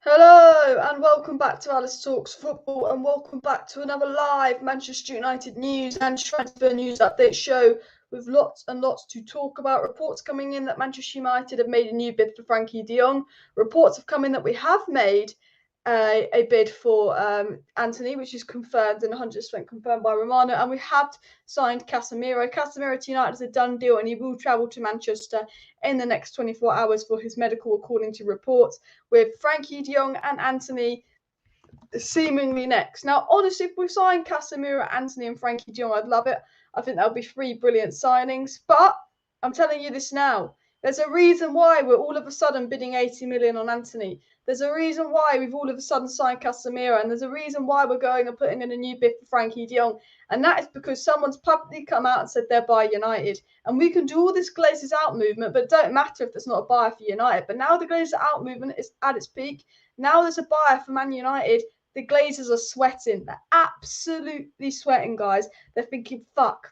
Hello and welcome back to Alice Talks Football and welcome back to another live Manchester United news and transfer news update show with lots and lots to talk about. Reports coming in that Manchester United have made a new bid for Frankie de Jong. Reports have come in that we have made a bid for Antony, which is confirmed and 100% confirmed by Romano, and we have signed Casemiro. Casemiro to United is a done deal and he will travel to Manchester in the next 24 hours for his medical, according to reports, with Frankie de Jong and Antony seemingly next. Now, honestly, if we sign Casemiro, Antony and Frankie de Jong, I'd love it. I think that would be three brilliant signings, but I'm telling you this now. There's a reason why we're all of a sudden bidding 80 million on Antony. There's a reason why we've all of a sudden signed Casemiro, and there's a reason why we're going and putting in a new bid for Frankie de Jong, and that is because someone's publicly come out and said they're by United. And we can do all this Glazers out movement, but it don't matter if there's not a buyer for United. But now the Glazers out movement is at its peak. Now there's a buyer for Man United. The Glazers are sweating. They're absolutely sweating, guys. They're thinking, fuck.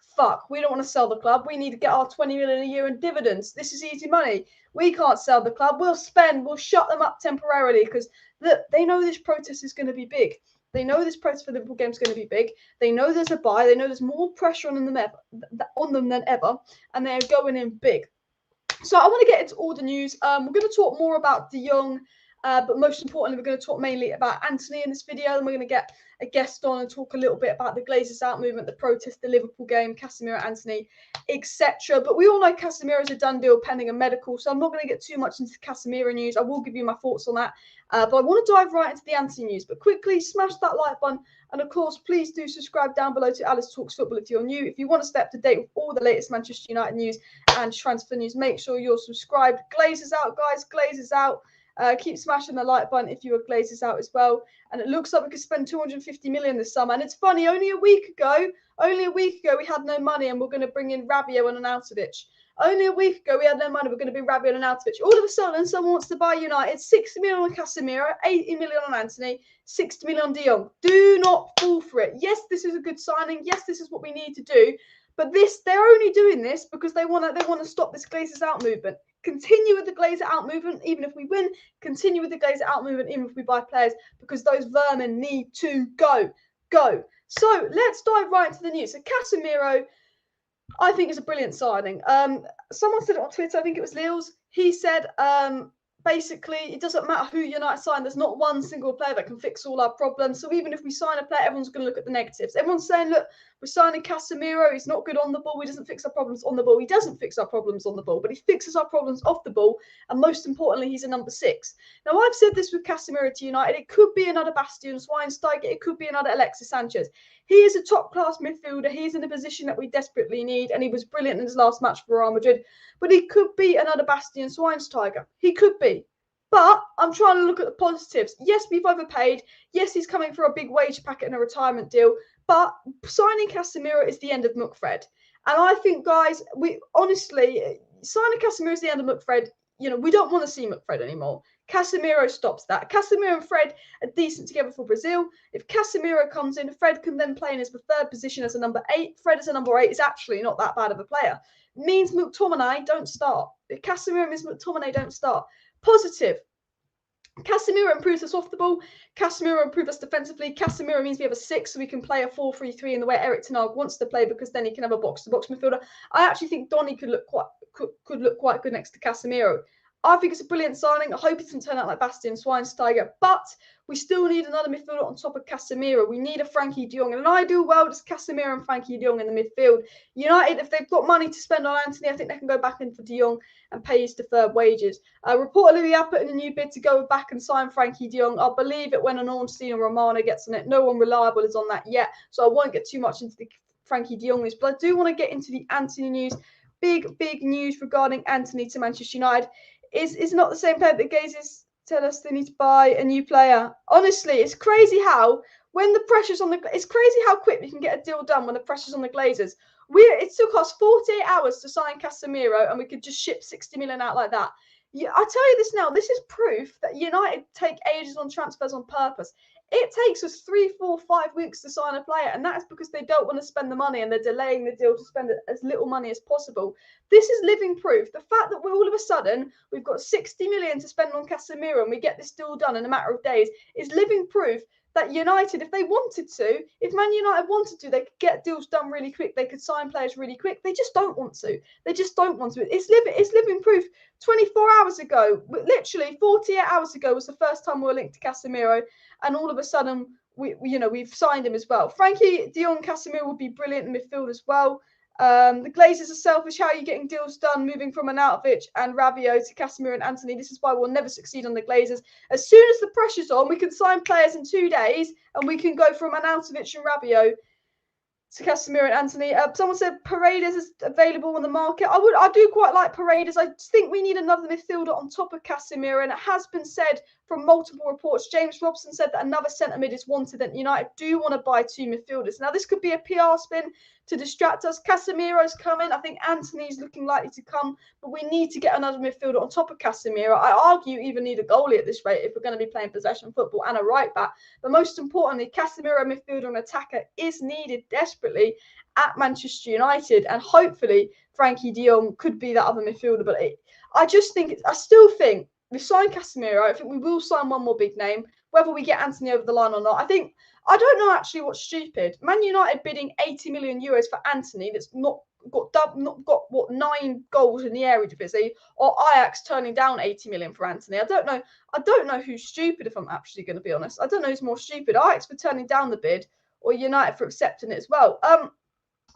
We don't want to sell the club. We need to get our 20 million a year in dividends. This is easy money. We can't sell the club. We'll shut them up temporarily because they know this protest is going to be big. They know this protest for the Liverpool game is going to be big. They know there's a buy. They know there's more pressure on them than ever, and they're going in big. So I want to get into all the news. We're going to talk more about de Jong, but most importantly, we're going to talk mainly about Antony in this video. And we're going to get a guest on and talk a little bit about the Glazers out movement, the protest, the Liverpool game, Casemiro, Antony, etc. But we all know Casemiro is a done deal pending a medical, so I'm not going to get too much into Casemiro news. I will give you my thoughts on that. But I want to dive right into the Antony news. But quickly, smash that like button. And of course, please do subscribe down below to Alice Talks Football if you're new. If you want to stay up to date with all the latest Manchester United news and transfer news, make sure you're subscribed. Glazers out, guys. Glazers out. Keep smashing the like button if you are Glazers out as well. And it looks like we could spend 250 million this summer. And it's funny, only a week ago, we had no money and we're going to bring in Rabiot and Arnautovic. Only a week ago, we had no money. We're going to be Rabiot and Arnautovic. All of a sudden, someone wants to buy United. 60 million on Casemiro, 80 million on Antony, 60 million on de Jong. Do not fall for it. Yes, this is a good signing. Yes, this is what we need to do. But they're only doing this because they want to stop this Glazers out movement. Continue with the Glazer out movement, even if we win. Continue with the Glazer out movement, even if we buy players, because those vermin need to go. So let's dive right into the news. So Casemiro, I think, is a brilliant signing. Someone said it on Twitter, I think it was Leals. He said, basically, it doesn't matter who United sign. There's not one single player that can fix all our problems. So even if we sign a player, everyone's going to look at the negatives. Everyone's saying, look, we're signing Casemiro. He's not good on the ball. He doesn't fix our problems on the ball. He doesn't fix our problems on the ball, but he fixes our problems off the ball. And most importantly, he's a number 6. Now, I've said this with Casemiro to United. It could be another Bastian Schweinsteiger. It could be another Alexis Sanchez. He is a top-class midfielder. He's in a position that we desperately need, and he was brilliant in his last match for Real Madrid. But he could be another Bastian Schweinsteiger. He could be. But I'm trying to look at the positives. Yes, we've overpaid. Yes, he's coming for a big wage packet and a retirement deal. But signing Casemiro is the end of McFred. And I think, guys, signing Casemiro is the end of McFred. We don't want to see McFred anymore. Casemiro stops that. Casemiro and Fred are decent together for Brazil. If Casemiro comes in, Fred can then play in his preferred position as a number 8. Fred as a number 8 is actually not that bad of a player. It means McTominay don't start. If Casemiro means McTominay don't start. Positive. Casemiro improves us off the ball. Casemiro improves us defensively. Casemiro means we have a 6, so we can play a 4-3-3 in the way Eric Ten Hag wants to play, because then he can have a box-to-box midfielder. I actually think Donny could look quite good next to Casemiro. I think it's a brilliant signing. I hope it doesn't turn out like Bastian Schweinsteiger, but we still need another midfielder on top of Casemiro. We need a Frankie de Jong, and an ideal world is Casemiro and Frankie de Jong in the midfield. United, if they've got money to spend on Antony, I think they can go back in for de Jong and pay his deferred wages. Reportedly, we are putting a new bid to go back and sign Frankie de Jong. I'll believe it when an Ornstein or Romano gets on it. No one reliable is on that yet, so I won't get too much into the Frankie de Jong news, but I do want to get into the Antony news. Big news regarding Antony to Manchester United. Is not the same player that Glazers tell us they need to buy a new player. Honestly, it's crazy how it's crazy how quick we can get a deal done when the pressure's on the Glazers. It took us 48 hours to sign Casemiro, and we could just ship 60 million out like that. Yeah, I tell you this now, this is proof that United take ages on transfers on purpose. It takes us 3, 4, 5 weeks to sign a player, and that's because they don't want to spend the money and they're delaying the deal to spend as little money as possible. This is living proof. The fact that we're all of a sudden, we've got 60 million to spend on Casemiro and we get this deal done in a matter of days is living proof that United, if they wanted to, if Man United wanted to, they could get deals done really quick. They could sign players really quick. They just don't want to. They just don't want to. It's living proof. 24 hours ago, literally 48 hours ago, was the first time we were linked to Casemiro, and all of a sudden, we've signed him as well. Frankie de Jong, Casemiro would be brilliant in midfield as well. The Glazers are selfish. How are you getting deals done moving from Arnautovic and Rabiot to Casemiro and Antony? This is why we'll never succeed on the Glazers. As soon as the pressure's on, we can sign players in 2 days and we can go from Arnautovic and Rabiot to Casemiro and Antony. Someone said Paredes is available on the market. I do quite like Paredes. I think we need another midfielder on top of Casemiro, and it has been said from multiple reports. James Robson said that another centre mid is wanted, and United do want to buy 2 midfielders. Now, this could be a PR spin to distract us. Casemiro's coming. I think Antony's looking likely to come, but we need to get another midfielder on top of Casemiro. I argue even need a goalie at this rate if we're going to be playing possession football, and a right back. But most importantly, Casemiro, midfielder and attacker, is needed desperately at Manchester United, and hopefully Frankie de Jong could be that other midfielder. But I still think we signed Casemiro. I think we will sign one more big name. Whether we get Antony over the line or not, I don't know actually what's stupid. Man United bidding 80 million euros for Antony that's not got 9 goals in the Eredivisie, or Ajax turning down 80 million for Antony. I don't know who's stupid, if I'm actually going to be honest. I don't know who's more stupid, Ajax for turning down the bid or United for accepting it as well.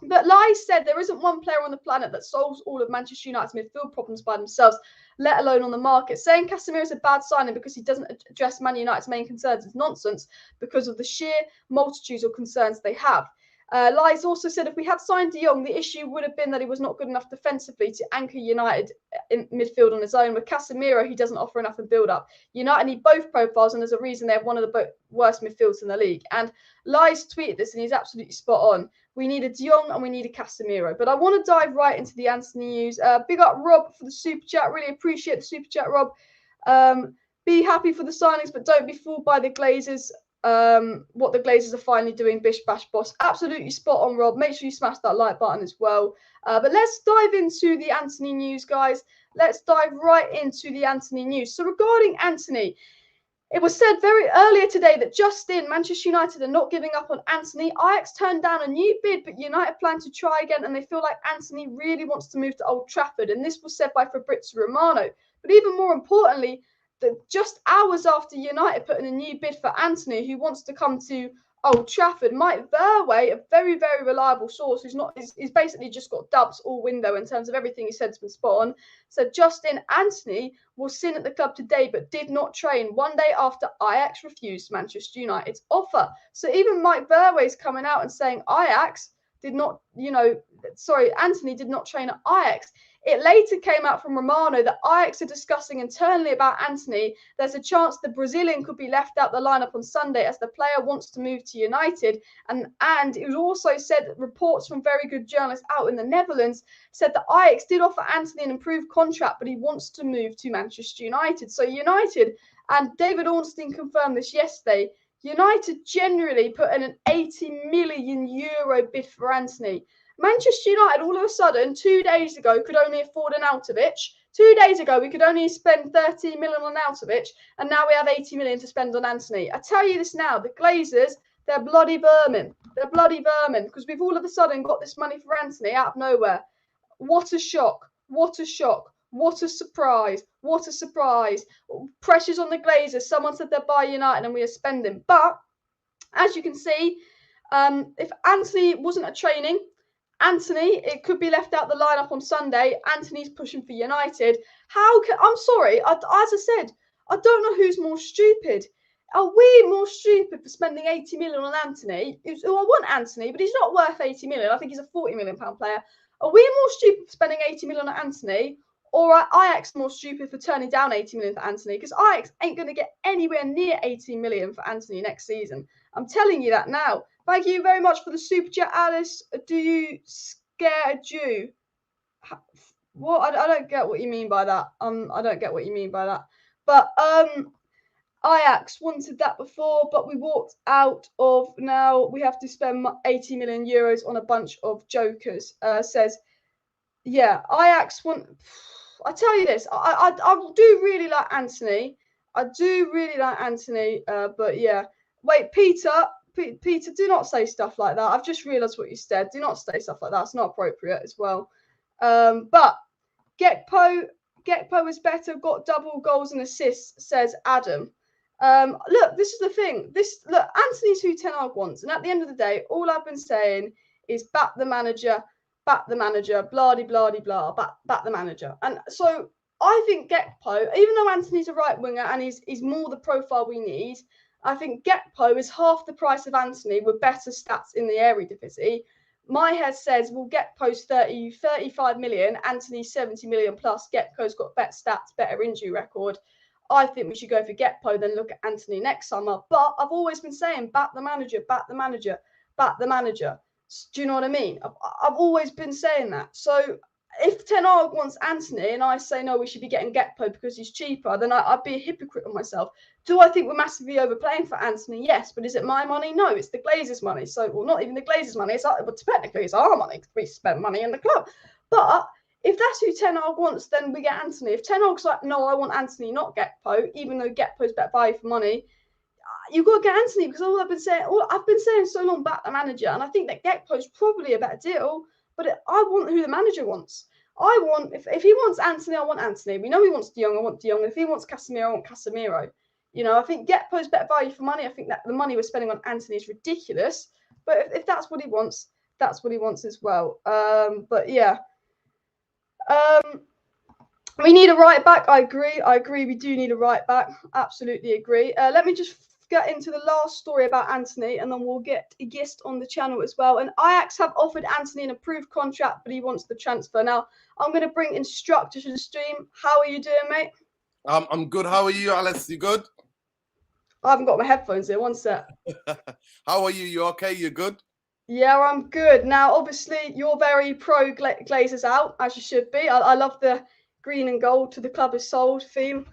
But like I said, there isn't one player on the planet that solves all of Manchester United's midfield problems by themselves, let alone on the market. Saying Casemiro is a bad signing because he doesn't address Man United's main concerns is nonsense because of the sheer multitudes of concerns they have. Lies also said if we had signed de Jong, the issue would have been that he was not good enough defensively to anchor United in midfield on his own. With Casemiro, he doesn't offer enough in build-up. United need both profiles, and there's a reason they have one of the worst midfields in the league. And Lies tweeted this, and he's absolutely spot on. We need a de Jong and we need a Casemiro. But I want to dive right into the Antony news. Big up Rob for the super chat. Really appreciate the super chat, Rob. Be happy for the signings, but don't be fooled by the Glazers. What the Glazers are finally doing, bish bash boss. Absolutely spot on, Rob. Make sure you smash that like button as well. But let's dive into the Antony news, guys. Let's dive right into the Antony news. So regarding Antony, it was said very earlier today that just in, Manchester United are not giving up on Antony. Ajax turned down a new bid, but United plan to try again, and they feel like Antony really wants to move to Old Trafford. And this was said by Fabrizio Romano. But even more importantly, that just hours after United put in a new bid for Antony, who wants to come to Old Trafford, Mike Verway, a very, very reliable source, he's basically just got dubs all window in terms of everything he said's been spot on, said Justin Antony was seen at the club today but did not train one day after Ajax refused Manchester United's offer. So even Mike Verway's coming out and saying Antony did not train at Ajax. It later came out from Romano that Ajax are discussing internally about Antony. There's a chance the Brazilian could be left out the lineup on Sunday as the player wants to move to United. And it was also said that reports from very good journalists out in the Netherlands said that Ajax did offer Antony an improved contract, but he wants to move to Manchester United. So United, and David Ornstein confirmed this yesterday, United generally put in an 80 million euro bid for Antony. Manchester United, all of a sudden, 2 days ago, could only afford an Arnautovic. 2 days ago, we could only spend 30 million on Arnautovic, and now we have 80 million to spend on Antony. I tell you this now, the Glazers, they're bloody vermin. They're bloody vermin, because we've all of a sudden got this money for Antony out of nowhere. What a shock. What a shock. What a surprise. What a surprise. Pressures on the Glazers. Someone said they'll buy United and we are spending. But, as you can see, if Antony wasn't at training, Antony, it could be left out the lineup on Sunday. Antony's pushing for United. I'm sorry, as I said, I don't know who's more stupid. Are we more stupid for spending 80 million on Antony? I want Antony, but he's not worth 80 million. I think he's a 40 million pound player. Are we more stupid for spending 80 million on Antony? Or are Ajax more stupid for turning down 80 million for Antony? Because Ajax ain't going to get anywhere near 80 million for Antony next season. I'm telling you that now. Thank you very much for the super chat, Alice. Do you scare a Jew? Well, I don't get what you mean by that. I don't get what you mean by that. But Ajax wanted that before, but we walked out of. Now we have to spend 80 million euros on a bunch of jokers. Says, yeah, Ajax want. I tell you this, I do really like Antony. I do really like Antony. But yeah, wait, Peter, Peter, do not say stuff like that. I've just realised what you said. Do not say stuff like that. It's not appropriate as well. But Gakpo is better, got double goals and assists, says Adam. Look, this is the thing. Look, Antony's who Ten Hag wants, and at the end of the day, all I've been saying is back the manager, blah blah blah, back the manager. And so I think Gakpo, even though Antony's a right winger and he's more the profile we need, I think Gakpo is half the price of Antony with better stats in the Eredivisie. My head says we'll Gakpo's 35 million, Antony 70 million plus. Gakpo's got better stats, better injury record. I think we should go for Gakpo, then look at Antony next summer. But I've always been saying back the manager, back the manager, back the manager. Do you know what I mean? I've always been saying that. So if Ten Hag wants Antony and I say no, we should be getting Gakpo because he's cheaper, then I'd be a hypocrite on myself. Do I think we're massively overplaying for Antony? Yes, but is it my money? No, it's the Glazers' money. So, well, not even the Glazers' money. But technically, it's our money because we spend money in the club. But if that's who Ten Hag wants, then we get Antony. If Ten Hag's like, no, I want Antony, not Gakpo, even though Gakpo's better value for money, you've got to get Antony because I've been saying so long back the manager, and I think that Gakpo's probably a better deal. But I want who the manager wants. I want if he wants Antony, I want Antony. We know he wants De Jong, I want De Jong. If he wants Casemiro, I want Casemiro. You know, I think Gakpo's better value for money. I think that the money we're spending on Antony is ridiculous. But if that's what he wants, that's what he wants as well. But yeah. We need a right back. I agree. We do need a right back. Absolutely agree. Let me just get into the last story about Antony, and then we'll get a guest on the channel as well. And Ajax have offered Antony an approved contract, but he wants the transfer. Now, I'm going to bring Instructor to the stream. How are you doing, mate? I'm good. How are you, Alice? You good? I haven't got my headphones in. One sec. How are you? You okay? You good? Yeah, I'm good. Now, obviously, you're very pro Glazers out, as you should be. I love the green and gold to the club is sold theme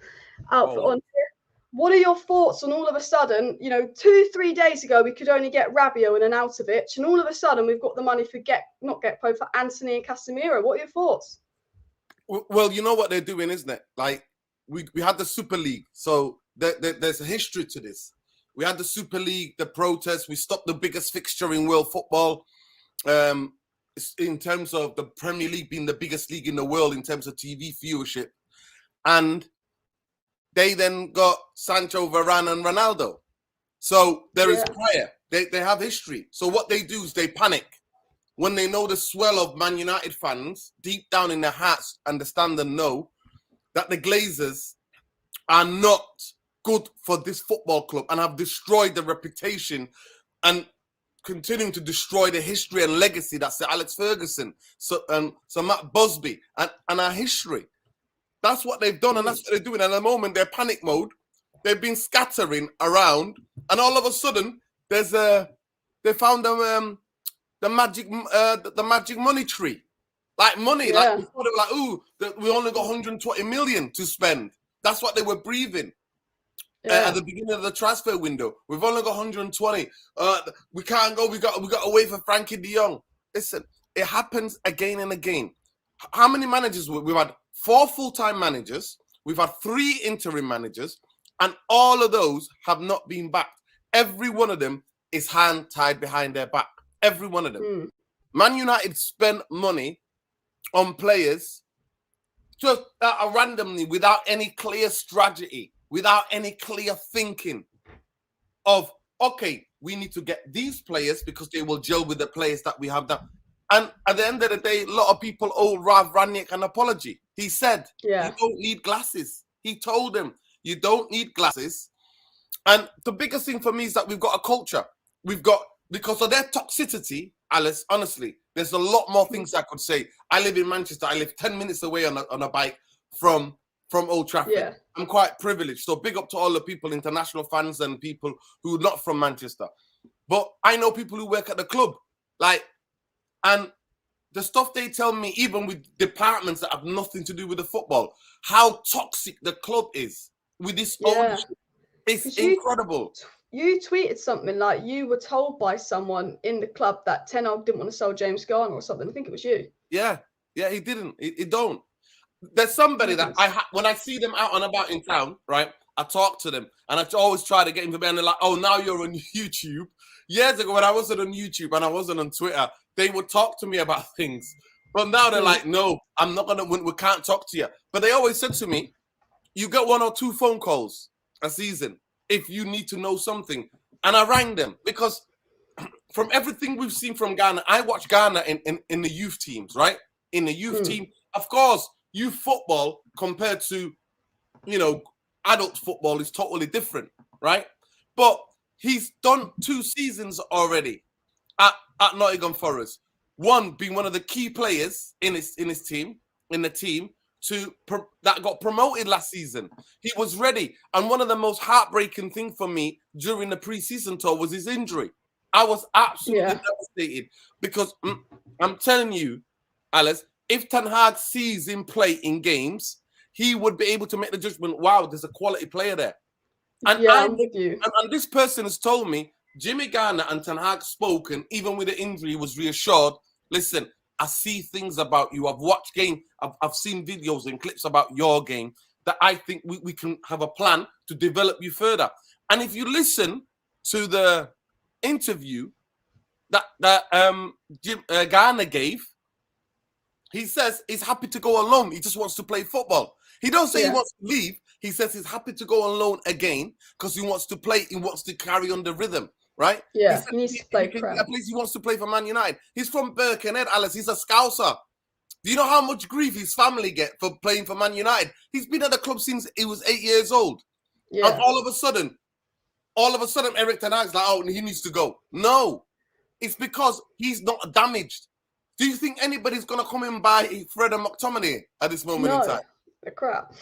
outfit on here. What are your thoughts on all of a sudden, 2-3 days ago, we could only get Rabiot and an Arnautovic, and all of a sudden we've got the money for for Antony and Casemiro. What are your thoughts? Well, you know what they're doing, isn't it? Like, we had the Super League, so there's a history to this. We had the Super League, the protests, we stopped the biggest fixture in world football, in terms of the Premier League being the biggest league in the world in terms of TV viewership. And they then got Sancho, Varane, and Ronaldo. So there is prayer. They have history. So what they do is they panic when they know the swell of Man United fans deep down in their hearts understand and know that the Glazers are not good for this football club and have destroyed the reputation and continuing to destroy the history and legacy that Sir Alex Ferguson, Sir Matt Busby, and our history. That's what they've done, and that's what they're doing. And at the moment, they're panic mode. They've been scattering around, and all of a sudden, they found the magic money tree, like money. Yeah. Like before they were like, ooh, we only got 120 million to spend. That's what they were breathing at the beginning of the transfer window. We've only got 120. We can't go. We got to wait for Frankie De Jong. Listen, it happens again and again. How many managers we've had? 4 full-time managers. We've had 3 interim managers, and all of those have not been backed. Every one of them is hand tied behind their back. Every one of them. Man United spent money on players just randomly, without any clear strategy, without any clear thinking of, okay, we need to get these players because they will gel with the players that we have now. And at the end of the day, a lot of people owe Rangnick an apology. He said, you don't need glasses. He told them, you don't need glasses. And the biggest thing for me is that we've got a culture. Because of their toxicity, Alice, honestly, there's a lot more things I could say. I live in Manchester. I live 10 minutes away on a bike from Old Trafford. Yeah. I'm quite privileged. So big up to all the people, international fans and people who are not from Manchester. But I know people who work at the club. And the stuff they tell me, even with departments that have nothing to do with the football, how toxic the club is with this ownership. It's incredible. You tweeted something like you were told by someone in the club that Ten Hag didn't want to sell James Garner or something. I think it was you. Yeah, he didn't. He don't. There's somebody that when I see them out and about in town, right? I talk to them, and I always try to get them to be, and they're like, "Oh, now you're on YouTube." Years ago, when I wasn't on YouTube and I wasn't on Twitter, they would talk to me about things. But now they're like, "No, I'm not gonna. We can't talk to you." But they always said to me, "You get 1 or 2 phone calls a season if you need to know something." And I rang them because from everything we've seen from Ghana, I watch Ghana in the youth teams, right? In the youth team, of course, youth football compared to, adult football is totally different, right? But he's done 2 seasons already at Nottingham Forest. One being one of the key players in his team, that got promoted last season. He was ready. And one of the most heartbreaking things for me during the pre-season tour was his injury. I was absolutely devastated because I'm telling you, Alice, if Ten Hag sees him play in games, he would be able to make the judgment, wow, there's a quality player there. And I'm with you. And this person has told me, Jimmy Garner and Ten Hag spoken, even with the injury, was reassured, listen, I see things about you. I've watched game. I've seen videos and clips about your game that I think we can have a plan to develop you further. And if you listen to the interview that Garner gave, he says he's happy to go on loan. He just wants to play football. He don't say he wants to leave. He says he's happy to go on loan again because he wants to play. He wants to carry on the rhythm, right? Yeah, he needs to play for a place he wants to play for Man United. He's from Birkenhead, Alice. He's a Scouser. Do you know how much grief his family get for playing for Man United? He's been at the club since he was 8 years old. Yeah. And all of a sudden, Eric Ten Hag's like, oh, he needs to go. No, it's because he's not damaged. Do you think anybody's going to come and buy Fred and McTominay at this moment in time? The crap.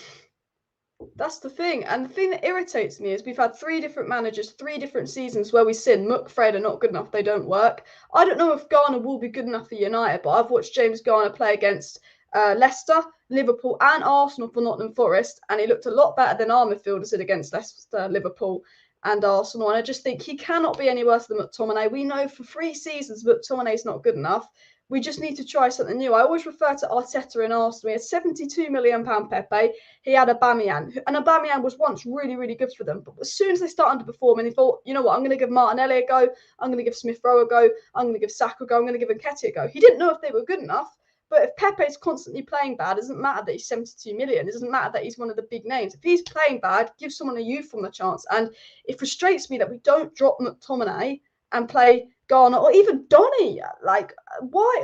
That's the thing. And the thing that irritates me is we've had 3 different managers, 3 different seasons where we've seen Muck, Fred are not good enough. They don't work. I don't know if Garner will be good enough for United, but I've watched James Garner play against Leicester, Liverpool and Arsenal for Nottingham Forest, and he looked a lot better than our midfielders did against Leicester, Liverpool and Arsenal. And I just think he cannot be any worse than McTominay. We know for 3 seasons McTominay's not good enough. We just need to try something new. I always refer to Arteta in Arsenal. He had £72 million Pepe. He had Aubameyang. And Aubameyang was once really, really good for them. But as soon as they start underperforming, he thought, you know what, I'm going to give Martinelli a go. I'm going to give Smith Rowe a go. I'm going to give Saka a go. I'm going to give Nketiah a go. He didn't know if they were good enough. But if Pepe's constantly playing bad, it doesn't matter that he's 72 million. It doesn't matter that he's one of the big names. If he's playing bad, give someone a youth from the chance. And it frustrates me that we don't drop McTominay and play Garner or even Donny. Like, why?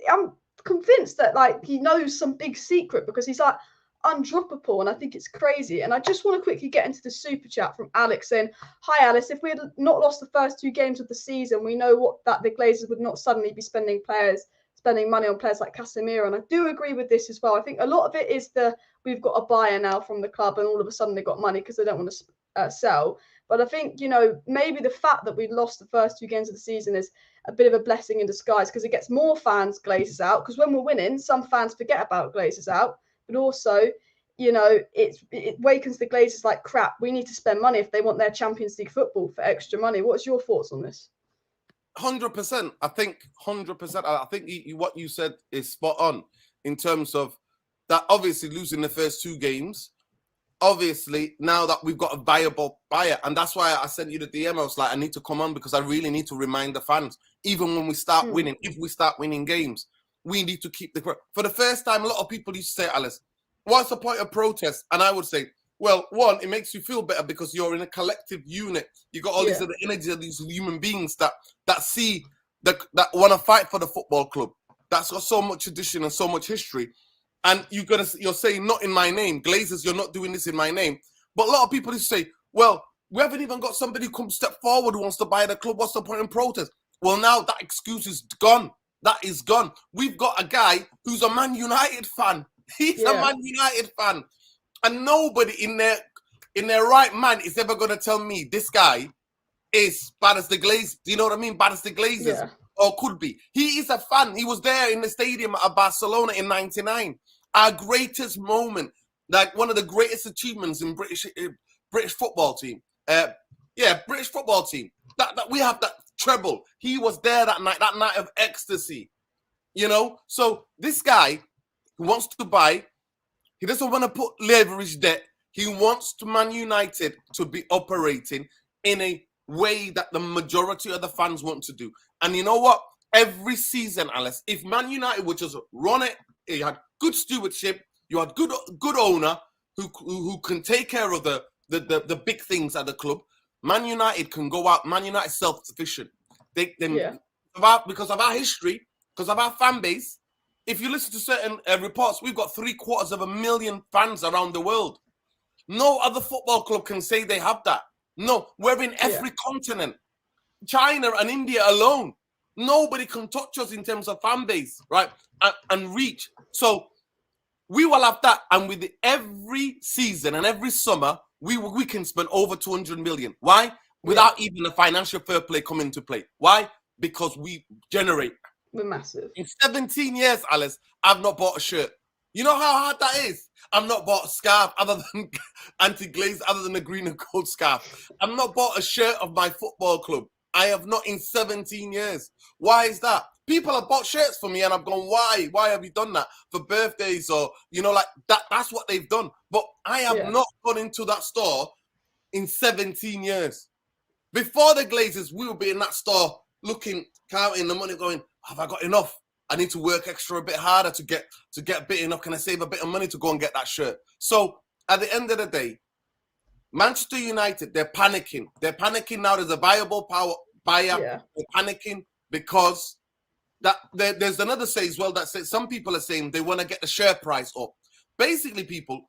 I'm convinced that like he knows some big secret because he's like undroppable, and I think it's crazy. And I just want to quickly get into the super chat from Alex saying, "Hi Alice, if we had not lost the first 2 games of the season, we know that the Glazers would not suddenly be spending money on players like Casemiro." And I do agree with this as well. I think a lot of it is we've got a buyer now from the club, and all of a sudden they've got money because they don't want to sell. But I think, maybe the fact that we lost the first 2 games of the season is a bit of a blessing in disguise because it gets more fans Glazers out. Because when we're winning, some fans forget about Glazers out. But also, it wakens the Glazers like, crap, we need to spend money if they want their Champions League football for extra money. What's your thoughts on this? 100%. I think 100%. I think what you said is spot on in terms of that. Obviously, losing the first 2 games. Obviously, now that we've got a viable buyer, and that's why I sent you the DM. I was like, I need to come on because I really need to remind the fans, even when we start winning, if we start winning games, we need to keep for the first time, a lot of people used to say, Alice, what's the point of protest? And I would say, well, one, it makes you feel better because you're in a collective unit. You got all these other energy of these human beings that see that want to fight for the football club. That's got so much tradition and so much history. And you're saying not in my name, Glazers, you're not doing this in my name. But a lot of people just say, well, we haven't even got somebody who comes step forward who wants to buy the club. What's the point in protest? Well, now that excuse is gone. That is gone. We've got a guy who's a Man United fan. He's a Man United fan. And nobody in their right mind is ever going to tell me this guy is bad as the Glazers. Do you know what I mean? Bad as the Glazers. Yeah. or could be. He is a fan. He was there in the stadium at Barcelona in '99. Our greatest moment, like one of the greatest achievements in British football team. British football team. That we have that treble. He was there that night of ecstasy. You know, so this guy who wants to buy, he doesn't want to put leverage debt. He wants to Man United to be operating in a way that the majority of the fans want to do. And you know what? Every season, Alice, if Man United would just run it, you had good stewardship, you had good owner who can take care of the big things at the club. Man United can go out. Man United self-sufficient. Because of our history, because of our fan base. If you listen to certain reports, we've got 750,000 fans around the world. No other football club can say they have that. No, we're in every continent. China and India alone. Nobody can touch us in terms of fan base, right? And reach. So we will have that. And with every season and every summer, we can spend over 200 million. Why? Without even the financial fair play coming into play. Why? Because we generate. We're massive. In 17 years, Alice, I've not bought a shirt. You know how hard that is? I've not bought a scarf other than anti-glaze, other than a green and gold scarf. I've not bought a shirt of my football club. I have not in 17 years. Why is that? People have bought shirts for me and I've gone, why? Why have you done that? For birthdays or, you know, like that. That's what they've done. But I have not gone into that store in 17 years. Before the Glazers, we would be in that store looking, counting the money, going, have I got enough? I need to work extra a bit harder to get a bit enough. Can I save a bit of money to go and get that shirt? So at the end of the day, Manchester United, they're panicking. They're panicking now. There's a viable buyer. Yeah. They're panicking because there's another say as well that says some people are saying they want to get the share price up. Basically, people,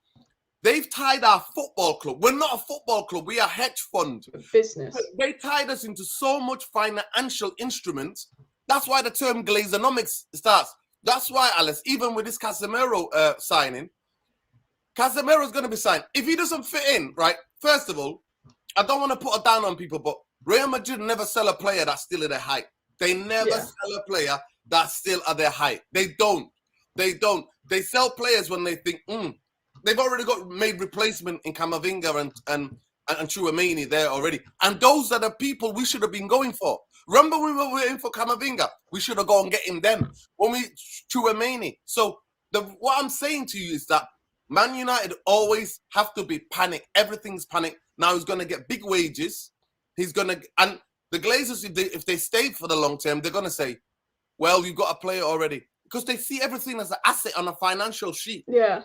they've tied our football club. We're not a football club. We are a hedge fund. A business. They tied us into so much financial instruments. That's why the term Glazonomics starts. That's why, Alice, even with this Casemiro signing, Casemiro's going to be signed. If he doesn't fit in, right, first of all, I don't want to put it down on people, but Real Madrid never sell a player that's still at their height. They never sell a player that's still at their height. They don't. They don't. They sell players when they think, they've already got made replacement in Camavinga and Chouameni there already. And those are the people we should have been going for. Remember when we were waiting for Camavinga? We should have gone and get him then. When we Chouameni. So what I'm saying to you is that Man United always have to be panic. Everything's panic. Now he's going to get big wages. He's going to, and the Glazers, if they stay for the long term, they're going to say, well, you've got a player already. Because they see everything as an asset on a financial sheet. Yeah.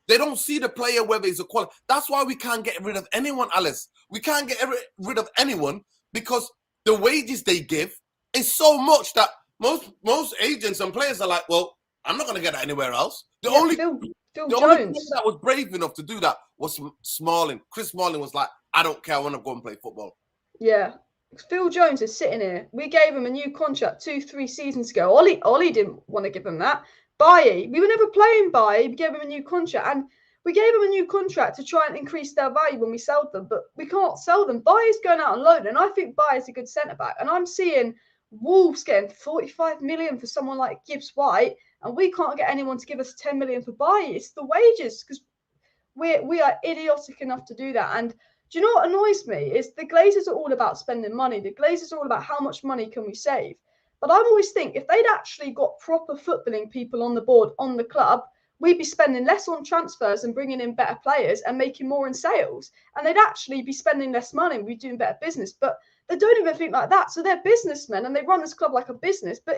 They don't see the player whether he's a quality. That's why we can't get rid of anyone, Alice. We can't get rid of anyone because the wages they give is so much that most agents and players are like, well, I'm not going to get that anywhere else. The only player that was brave enough to do that was Smalling. Chris Smalling was like, I don't care. I want to go and play football. Yeah. Phil Jones is sitting here. We gave him a new contract 2-3 seasons ago. Ollie didn't want to give him that. Bailly, we were never playing Bailly. We gave him a new contract. And we gave them a new contract to try and increase their value when we sold them, but we can't sell them. Bailly's going out on loan, and I think Bailly's a good centre-back. And I'm seeing Wolves getting 45 million for someone like Gibbs White, and we can't get anyone to give us 10 million for Bailly. It's the wages, because we are idiotic enough to do that. And do you know what annoys me? Is the Glazers are all about spending money. The Glazers are all about how much money can we save. But I always think if they'd actually got proper footballing people on the board, on the club, we'd be spending less on transfers and bringing in better players and making more in sales. And they'd actually be spending less money and we'd be doing better business. But they don't even think like that. So they're businessmen and they run this club like a business, but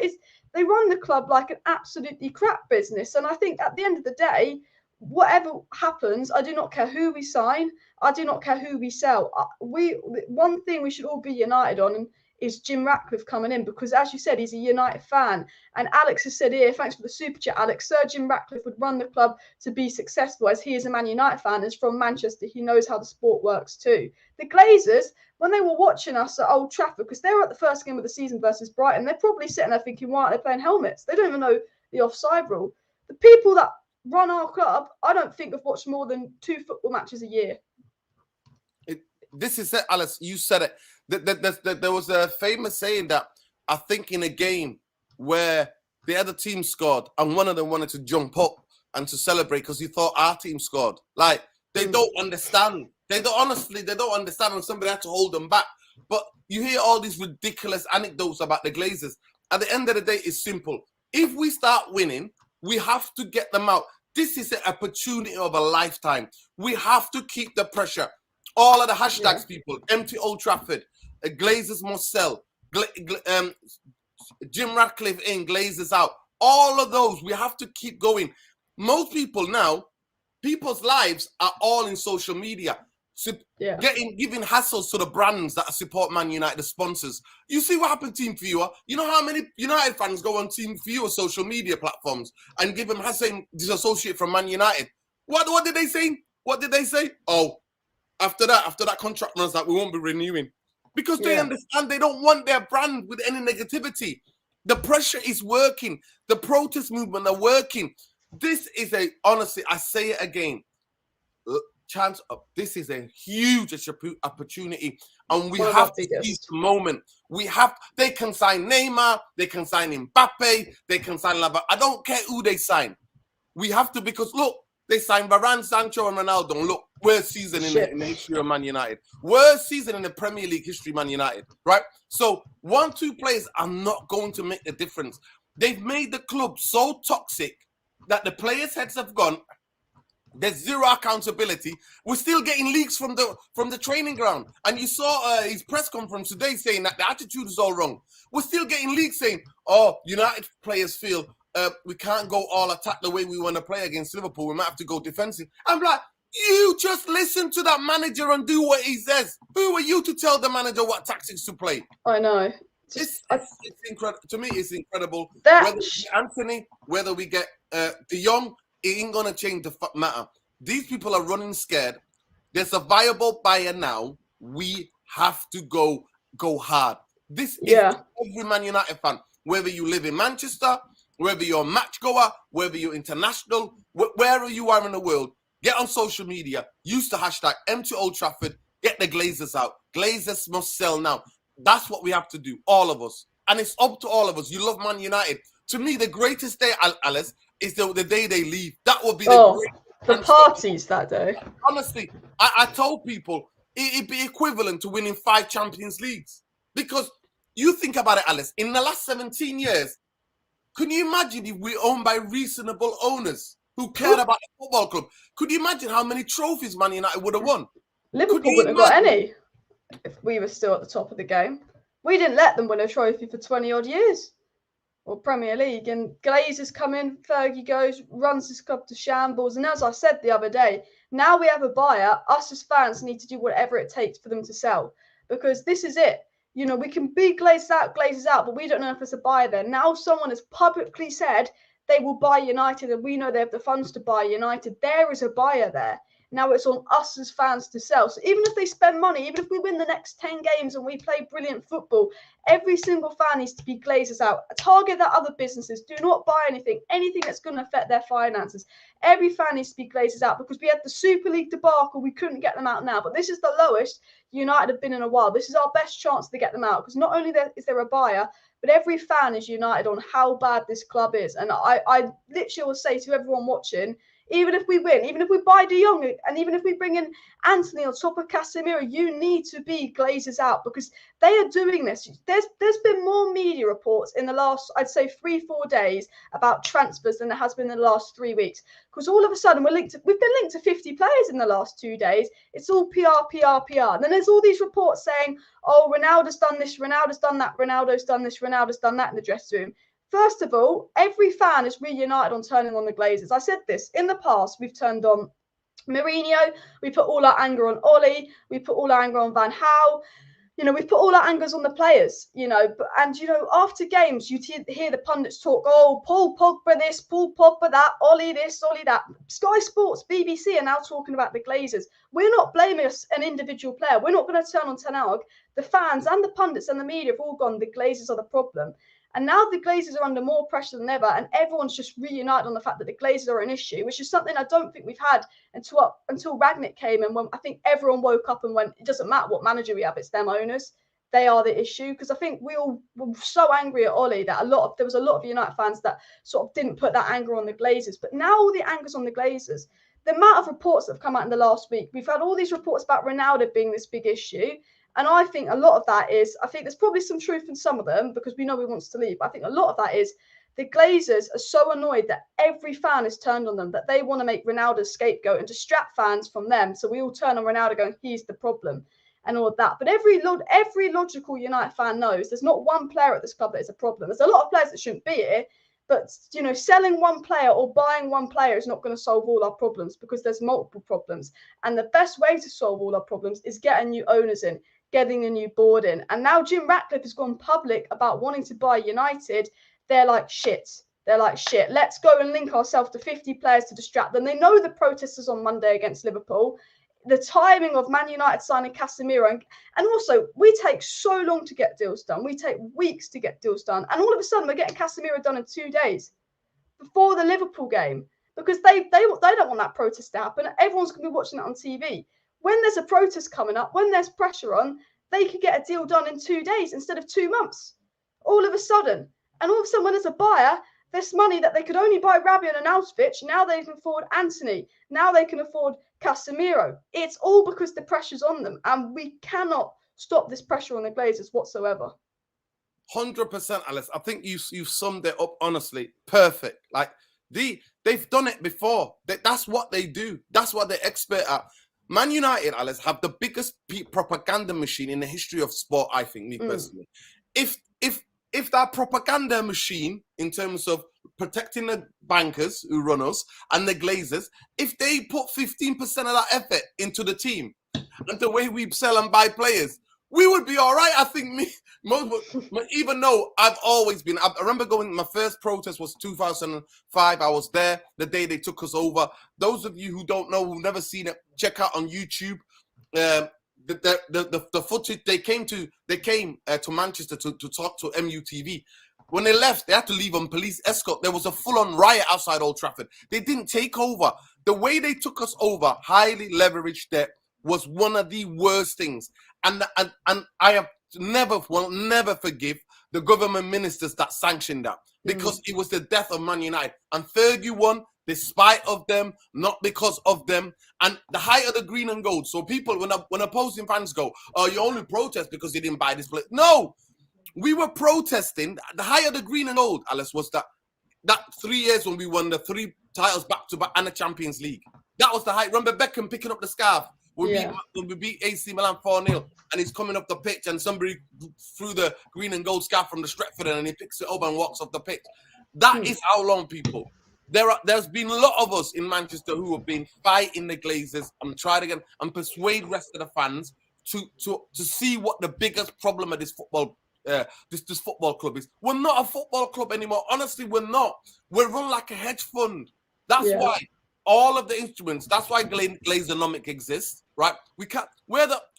they run the club like an absolutely crap business. And I think at the end of the day, whatever happens, I do not care who we sign. I do not care who we sell. One thing we should all be united on is Jim Ratcliffe coming in, because as you said, he's a United fan. And Alex has said here, thanks for the super chat, Alex, Sir Jim Ratcliffe would run the club to be successful, as he is a Man United fan, is from Manchester. He knows how the sport works too. The Glazers, when they were watching us at Old Trafford, because they were at the first game of the season versus Brighton, they're probably sitting there thinking, why aren't they playing helmets? They don't even know the offside rule. The people that run our club, I don't think have watched more than 2 football matches a year. This is it, Alice. You said it. There was a famous saying that I think in a game where the other team scored and one of them wanted to jump up and to celebrate because he thought our team scored. Like, they don't understand. They don't understand, and somebody had to hold them back. But you hear all these ridiculous anecdotes about the Glazers. At the end of the day, it's simple. If we start winning, we have to get them out. This is an opportunity of a lifetime. We have to keep the pressure. All of the hashtags, people, empty Old Trafford, Glazers must sell, Jim Ratcliffe in, Glazers out. All of those, we have to keep going. Most people now, people's lives are all in social media. Giving hassles to the brands that support Man United, the sponsors. You see what happened to Team Viewer? You know how many United fans go on Team Viewer social media platforms and give them hassle, disassociate from Man United? What did they say? What did they say? Oh, after that contract runs out, we won't be renewing. Because they understand they don't want their brand with any negativity. The pressure is working. The protest movement are working. This is honestly, I say it again, this is a huge opportunity, and we have to seize the moment. They can sign Neymar, they can sign Mbappe, they can sign Lava. I don't care who they sign. We have to, because look, they signed Varane, Sancho, and Ronaldo. And look, worst season in the history of Man United. Worst season in the Premier League history, Man United, right? So 1-2 players are not going to make the difference. They've made the club so toxic that the players' heads have gone. There's zero accountability. We're still getting leaks from the training ground. And you saw his press conference today saying that the attitude is all wrong. We're still getting leaks saying, oh, United players feel we can't go all attack the way we want to play against Liverpool. We might have to go defensive. I'm like, you just listen to that manager and do what he says. Who are you to tell the manager what tactics to play? I know. It's incredible. To me, it's incredible. Whether we get Antony, whether we get De Jong, it ain't going to change the matter. These people are running scared. There's a viable buyer now. We have to go hard. This is every Man United fan. Whether you live in Manchester, whether you're a match goer, whether you're international, wherever you are in the world, get on social media, use the hashtag empty Old Trafford, get the Glazers out. Glazers must sell now. That's what we have to do, all of us. And it's up to all of us. You love Man United. To me, the greatest day, Alice, is the day they leave. That would be the parties that day. Honestly, I told people it'd be equivalent to winning 5 Champions Leagues. Because you think about it, Alice, in the last 17 years, can you imagine if we're owned by reasonable owners who cared about the football club? Could you imagine how many trophies Man United would have won? Liverpool wouldn't have got any if we were still at the top of the game. We didn't let them win a trophy for 20-odd years. Or Premier League. And Glazers come in, Fergie goes, runs this club to shambles. And as I said the other day, now we have a buyer. Us as fans need to do whatever it takes for them to sell. Because this is it. You know, we can be Glazers out, but we don't know if there's a buyer there. Now someone has publicly said they will buy United, and we know they have the funds to buy United. There is a buyer there. Now it's on us as fans to sell. So even if they spend money, even if we win the next 10 games and we play brilliant football, every single fan needs to be Glazers out. Target that other businesses. Do not buy anything that's going to affect their finances. Every fan needs to be Glazers out, because we had the Super League debacle. We couldn't get them out now. But this is the lowest United have been in a while. This is our best chance to get them out, because not only is there a buyer, but every fan is united on how bad this club is. And I literally will say to everyone watching, even if we win, even if we buy De Jong, and even if we bring in Antony on top of Casemiro, you need to be Glazers out, because they are doing this. There's been more media reports in the last, I'd say, 3-4 days about transfers than there has been in the last 3 weeks. Because all of a sudden we've been linked to 50 players in the last 2 days. It's all PR, PR, PR. And then there's all these reports saying, oh, Ronaldo's done this, Ronaldo's done that, Ronaldo's done this, Ronaldo's done that in the dressing room. First of all, every fan is reunited on turning on the Glazers. I said this in the past. We've turned on Mourinho. We put all our anger on Ollie. We put all our anger on Van Gaal. You know, we've put all our angers on the players. You know, and you know, after games, you hear the pundits talk. Oh, Paul Pogba this, Paul Pogba that, Ollie this, Ollie that. Sky Sports, BBC are now talking about the Glazers. We're not blaming an individual player. We're not going to turn on Ten Hag. The fans and the pundits and the media have all gone, the Glazers are the problem. And now the Glazers are under more pressure than ever, and everyone's just reunited on the fact that the Glazers are an issue, which is something I don't think we've had until Rangnick came in, when I think everyone woke up and went, it doesn't matter what manager we have, it's them owners. they are the issue, because I think we all were so angry at Ollie that there was a lot of United fans that sort of didn't put that anger on the Glazers. But now all the anger's on the Glazers. The amount of reports that have come out in the last week, we've had all these reports about Ronaldo being this big issue. And I think a lot of that is, I think there's probably some truth in some of them because we know he wants to leave. But I think a lot of that is the Glazers are so annoyed that every fan is turned on them, that they want to make Ronaldo a scapegoat and distract fans from them. So we all turn on Ronaldo going, he's the problem and all of that. But every logical United fan knows there's not one player at this club that is a problem. There's a lot of players that shouldn't be here. But, you know, selling one player or buying one player is not going to solve all our problems because there's multiple problems. And the best way to solve all our problems is getting new owners in, getting a new board in. And now Jim Ratcliffe has gone public about wanting to buy United. They're like, shit. They're like, shit. Let's go and link ourselves to 50 players to distract them. They know the protesters on Monday against Liverpool. The timing of Man United signing Casemiro. And also, we take so long to get deals done. We take weeks to get deals done. And all of a sudden, we're getting Casemiro done in 2 days before the Liverpool game because they don't want that protest to happen. Everyone's going to be watching it on TV. When there's a protest coming up, when there's pressure on, they could get a deal done in 2 days instead of 2 months. All of a sudden. And all of a sudden, when there's a buyer, this money that they could only buy Rabiot and Auschwitz, now they can afford Antony. Now they can afford Casemiro. It's all because the pressure's on them. And we cannot stop this pressure on the Glazers whatsoever. 100%, Alice. I think you've summed it up honestly. Perfect. Like, they've done it before. That's what they do. That's what they're expert at. Man United, Alice, have the biggest propaganda machine in the history of sport, I think, me personally. If that propaganda machine, in terms of protecting the bankers who run us and the Glazers, if they put 15% of that effort into the team and the way we sell and buy players, we would be all right. I think even though I've always been, I remember my first protest was 2005. I was there the day they took us over. Those of you who don't know, who've never seen it, check out on YouTube. The footage, they came to Manchester to talk to MUTV. When they left, they had to leave on police escort. There was a full-on riot outside Old Trafford. They didn't take over. The way they took us over, highly leveraged debt, was one of the worst things. And I will never forgive the government ministers that sanctioned that, because it was the death of Man United. And Fergie won despite of them, not because of them. And the height of the green and gold. So people, when opposing fans go, oh, you only protest because you didn't buy this place. No, we were protesting. The height of the green and gold, Alice, was that 3 years when we won the 3 titles back to back and the Champions League. That was the height. Remember Beckham picking up the scarf when we beat AC Milan 4-0, and he's coming up the pitch and somebody threw the green and gold scarf from the Stretford and he picks it up and walks off the pitch. That is how long, people. There's been a lot of us in Manchester who have been fighting the Glazers and trying again and persuade rest of the fans to see what the biggest problem of this football this football club is. We're not a football club anymore. Honestly, we're not. We're run like a hedge fund. That's why all of the instruments. That's why Glazeronomic exists, right? We can't.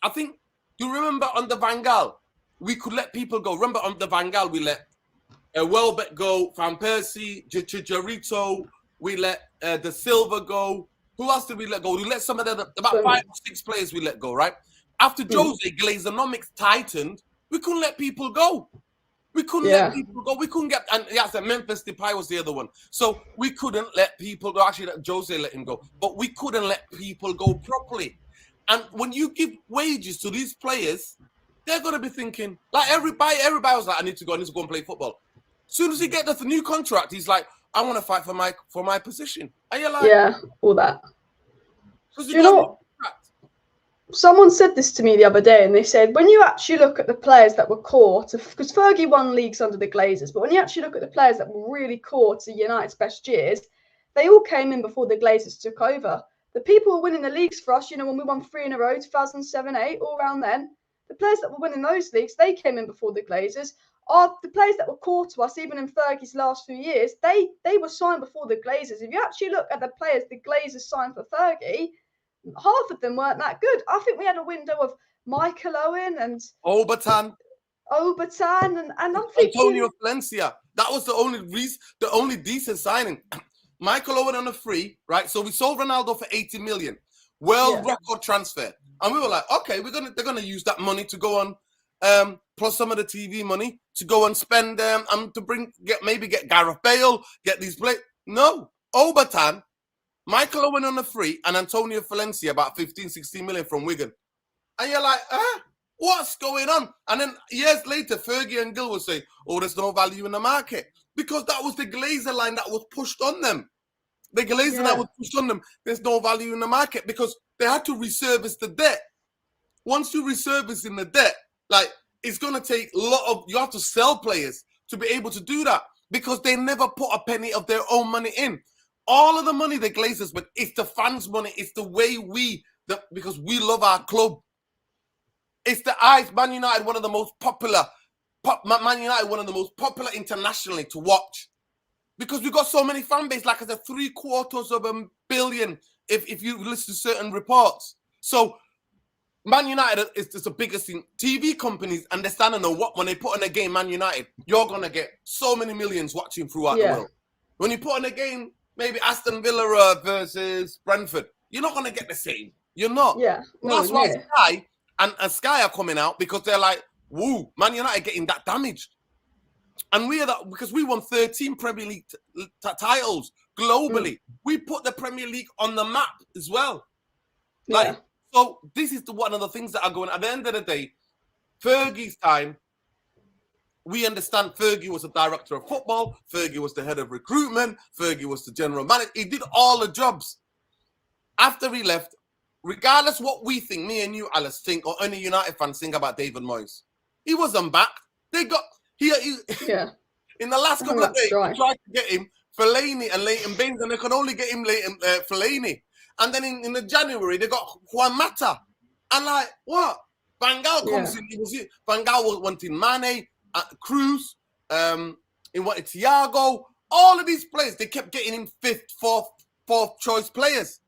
I think. Do you remember under Van Gaal, we could let people go. Remember under Van Gaal, we let Welbeck go, Van Persie, Chicharito, we let De Silva go. Who else did we let go? We let some of the about 5 or 6 players we let go, right? After Jose, Glazeronomics tightened, we couldn't let people go. We couldn't let people go. We couldn't get, and yes, Memphis Depay was the other one. So we couldn't let people go. Actually, Jose let him go, but we couldn't let people go properly. And when you give wages to these players, they're gonna be thinking like everybody was like, I need to go and play football. As soon as he get the new contract, he's like, I want to fight for my position. And you're like, all that. You know, someone said this to me the other day, and they said, when you actually look at the players that were core to, because Fergie won leagues under the Glazers, but when you actually look at the players that were really core to United's best years, they all came in before the Glazers took over. The people who were winning the leagues for us, you know, when we won 3 in a row, 2007, 8, all around then, the players that were winning those leagues, they came in before the Glazers. The players that were core to us, even in Fergie's last few years, they were signed before the Glazers. If you actually look at the players the Glazers signed for Fergie, half of them weren't that good. I think we had a window of Michael Owen and Obertan, and I'm thinking Antonio Valencia. That was the only decent signing. Michael Owen on a free, right? So we sold Ronaldo for 80 million, world record transfer, and we were like, okay, they're gonna use that money to go on plus some of the TV money to go and spend to get Gareth Bale, get these players. No, Obertan, Michael Owen on the free, and Antonio Valencia about 15, 16 million from Wigan. And you're like, what's going on? And then years later, Fergie and Gill will say, oh, there's no value in the market. Because that was the Glazer line that was pushed on them. The Glazer line was pushed on them. There's no value in the market because they had to reservice the debt. Once you reservice in the debt, like, it's going to take you have to sell players to be able to do that because they never put a penny of their own money in. All of the money the Glazers, but it's the fans' money. It's the way because we love our club. It's the eyes. Man United, one of the most popular. Man United, one of the most popular internationally to watch. Because we've got so many fan base, like I said, $750 million if you listen to certain reports. So Man United is the biggest thing. TV companies understand and know what when they put in a game, Man United, you're going to get so many millions watching throughout the world. When you put in a game, maybe Aston Villa versus Brentford, you're not going to get the same. You're not. Yeah. Well, that's why Sky and Sky are coming out because they're like, woo, Man United getting that damaged. And because we won 13 Premier League titles globally. We put the Premier League on the map as well. Like, so this is one of the things that are going. At the end of the day, Fergie's time, we understand Fergie was a director of football. Fergie was the head of recruitment. Fergie was the general manager. He did all the jobs. After he left, regardless what we think, me and you, Alice, think, or any United fans think about David Moyes, he wasn't back. They got in the last couple of days, they tried to get him Fellaini and Leighton Baines, and they could only get him Fellaini. And then in the January, they got Juan Mata. And like, what? Van Gaal comes in. Van Gaal was wanting Mane, Cruz, he wanted Thiago. All of these players, they kept getting him fifth, fourth choice players.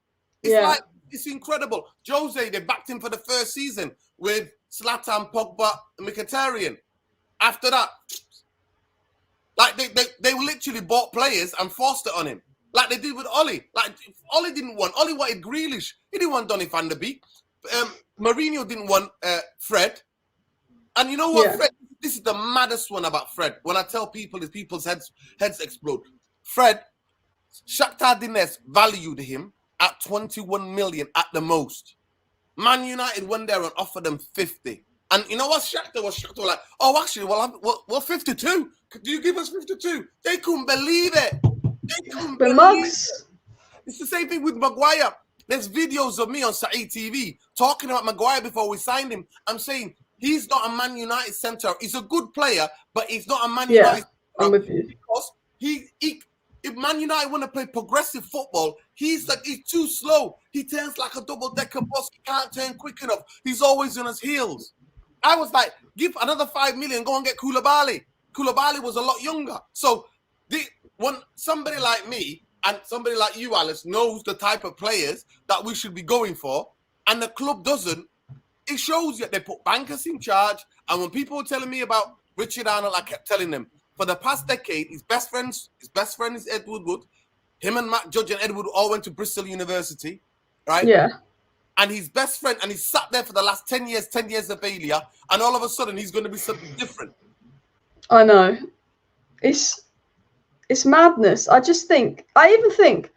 It's like, it's incredible. Jose, they backed him for the first season with Zlatan, Pogba, and Mkhitaryan. After that, like they literally bought players and forced it on him. Like they did with Ollie. Like Ollie wanted Grealish. He didn't want Donny van der Beek. Mourinho didn't want Fred. And you know what, Fred? This is the maddest one about Fred. When I tell people, people's heads explode. Fred, Shakhtar Donetsk valued him at 21 million at the most. Man United went there and offered them 50. And you know what? Shakhtar was like, oh, actually, well, 52. Do you give us 52? They couldn't believe it. They couldn't believe it. It's the same thing with Maguire. There's videos of me on Saeed TV talking about Maguire before we signed him. I'm saying he's not a Man United centre. He's a good player, but he's not a Man United centre. I'm with you. Because if Man United want to play progressive football, he's too slow. He turns like a double-decker bus. He can't turn quick enough. He's always on his heels. I was like, give another 5 million, go and get Koulibaly. Koulibaly was a lot younger. So when somebody like me and somebody like you, Alice, knows the type of players that we should be going for, and the club doesn't, it shows you they put bankers in charge. And when people were telling me about Richard Arnold, I kept telling them, for the past decade, his best friend is Ed Woodward. Him and Matt Judge and Ed Woodward all went to Bristol University, right? Yeah. And his best friend, and he sat there for the last 10 years of failure, and all of a sudden he's going to be something different. I know. It's madness. I even think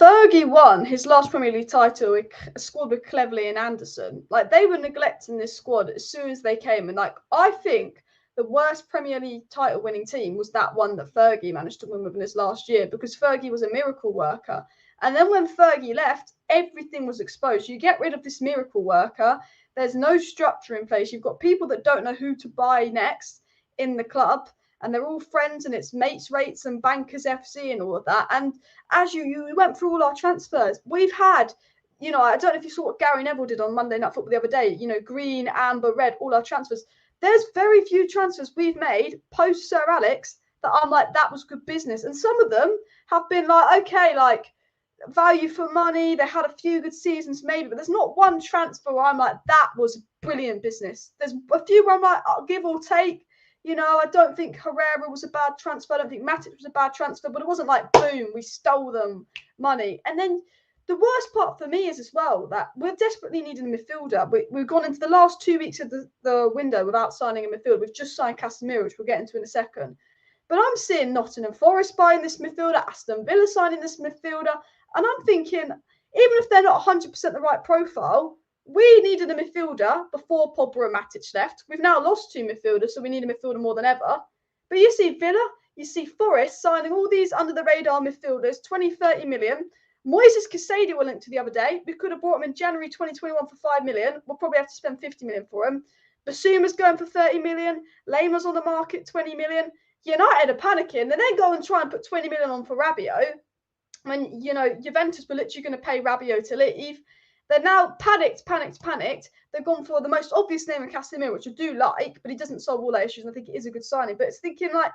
Fergie won his last Premier League title with a squad with Cleverley and Anderson. Like, they were neglecting this squad as soon as they came. And, like, I think the worst Premier League title winning team was that one that Fergie managed to win within his last year, because Fergie was a miracle worker. And then when Fergie left, everything was exposed. You get rid of this miracle worker. There's no structure in place. You've got people that don't know who to buy next in the club, and they're all friends, and it's mates rates and bankers FC and all of that. And as you went through all our transfers, we've had, I don't know if you saw what Gary Neville did on Monday Night Football the other day, green, amber, red, all our transfers. There's very few transfers we've made post Sir Alex that I'm like, that was good business. And some of them have been like, okay, like, value for money. They had a few good seasons maybe, but there's not one transfer where I'm like, that was brilliant business. There's a few where I'm like, I'll give or take. I don't think Herrera was a bad transfer. I don't think Matic was a bad transfer, but it wasn't like, boom, we stole them money. And then the worst part for me is as well that we're desperately needing a midfielder. We've gone into the last 2 weeks of the window without signing a midfielder. We've just signed Casemiro, which we'll get into in a second. But I'm seeing Nottingham Forest buying this midfielder, Aston Villa signing this midfielder. And I'm thinking, even if they're not 100% the right profile, we needed a midfielder before Pogba and Matic left. We've now lost 2 midfielders, so we need a midfielder more than ever. But you see Villa, you see Forest signing all these under-the-radar midfielders, 20, 30 million. Moises Caicedo were linked to the other day. We could have bought him in January 2021 for 5 million. We'll probably have to spend 50 million for him. Basuma's going for 30 million. Lema's on the market, 20 million. United are panicking. They then go and try and put 20 million on for Rabiot. When, Juventus were literally going to pay Rabiot to leave. They're now panicked. They've gone for the most obvious name of Casemiro, which I do like, but he doesn't solve all their issues, and I think it is a good signing. But it's thinking like,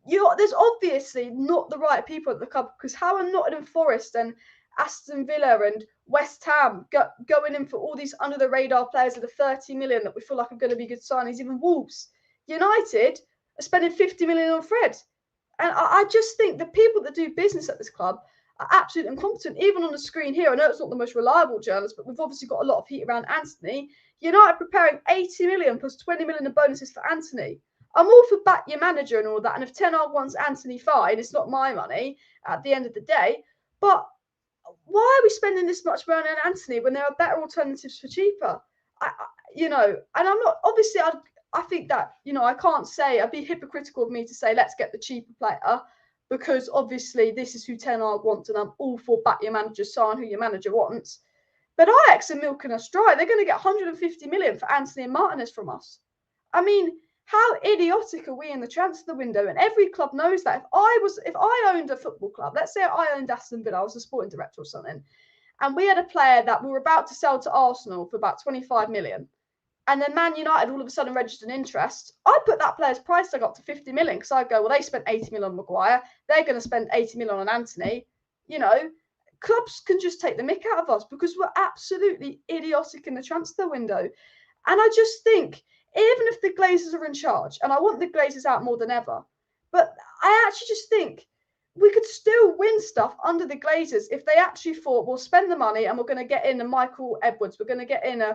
there's obviously not the right people at the club, because how are Nottingham Forest and Aston Villa and West Ham going in for all these under-the-radar players at the 30 million that we feel like are going to be good signings? Even Wolves. United are spending 50 million on Fred. And I just think the people that do business at this club are absolutely incompetent. Even on the screen here, I know it's not the most reliable journalist, but we've obviously got a lot of heat around Antony. United preparing 80 million plus 20 million in bonuses for Antony. I'm all for back your manager and all that. And if Ten Hag wants Antony, fine. It's not my money at the end of the day. But why are we spending this much money on Antony when there are better alternatives for cheaper? And I'm not, obviously, I think that, I can't say, I'd be hypocritical of me to say, let's get the cheaper player, because obviously this is who Ten Hag wants, and I'm all for back your manager, sign who your manager wants. But Ajax are milking us dry. They're going to get 150 million for Antony and Martinez from us. I mean, how idiotic are we in the transfer window? And every club knows that. If I owned a football club, let's say I owned Aston Villa, I was a sporting director or something, and we had a player that we were about to sell to Arsenal for about 25 million. And then Man United all of a sudden registered an interest. I'd put that player's price tag up to 50 million, because I'd go, well, they spent 80 million on Maguire. They're going to spend 80 million on Antony. Clubs can just take the mick out of us because we're absolutely idiotic in the transfer window. And I just think, even if the Glazers are in charge, and I want the Glazers out more than ever, but I actually just think we could still win stuff under the Glazers if they actually thought, we'll spend the money and we're going to get in a Michael Edwards, we're going to get in a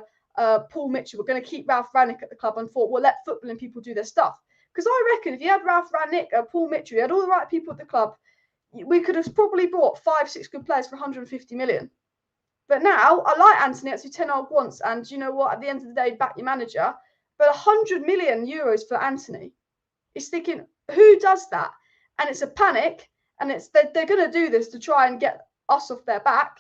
Paul Mitchell, we're going to keep Ralph Rangnick at the club, and thought, we'll let footballing people do their stuff. Because I reckon if you had Ralph Rangnick, Paul Mitchell, you had all the right people at the club, we could have probably bought 5-6 good players for 150 million. But now, I like Antony, that's who Ten Hag wants, and you know what, at the end of the day, back your manager. But 100 million euros for Antony. He's thinking, who does that? And it's a panic, and they're going to do this to try and get us off their back.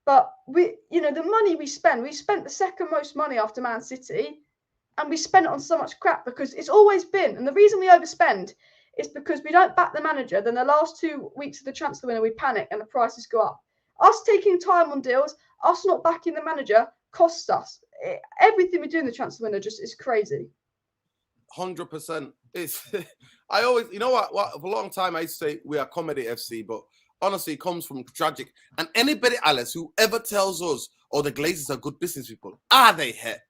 But the money we spent the second most money after Man City, and we spent it on so much crap, because it's always been, and the reason we overspend is because we don't back the manager. Then the last 2 weeks of the transfer window, we panic and the prices go up. Us taking time on deals, us not backing the manager, costs us. Everything we do in the transfer window just is crazy. 100%. It's I always, what for a long time I used to say we are comedy FC, but honestly, it comes from tragic. And anybody, Alice, who ever tells us, the Glazers are good business people, are they heck?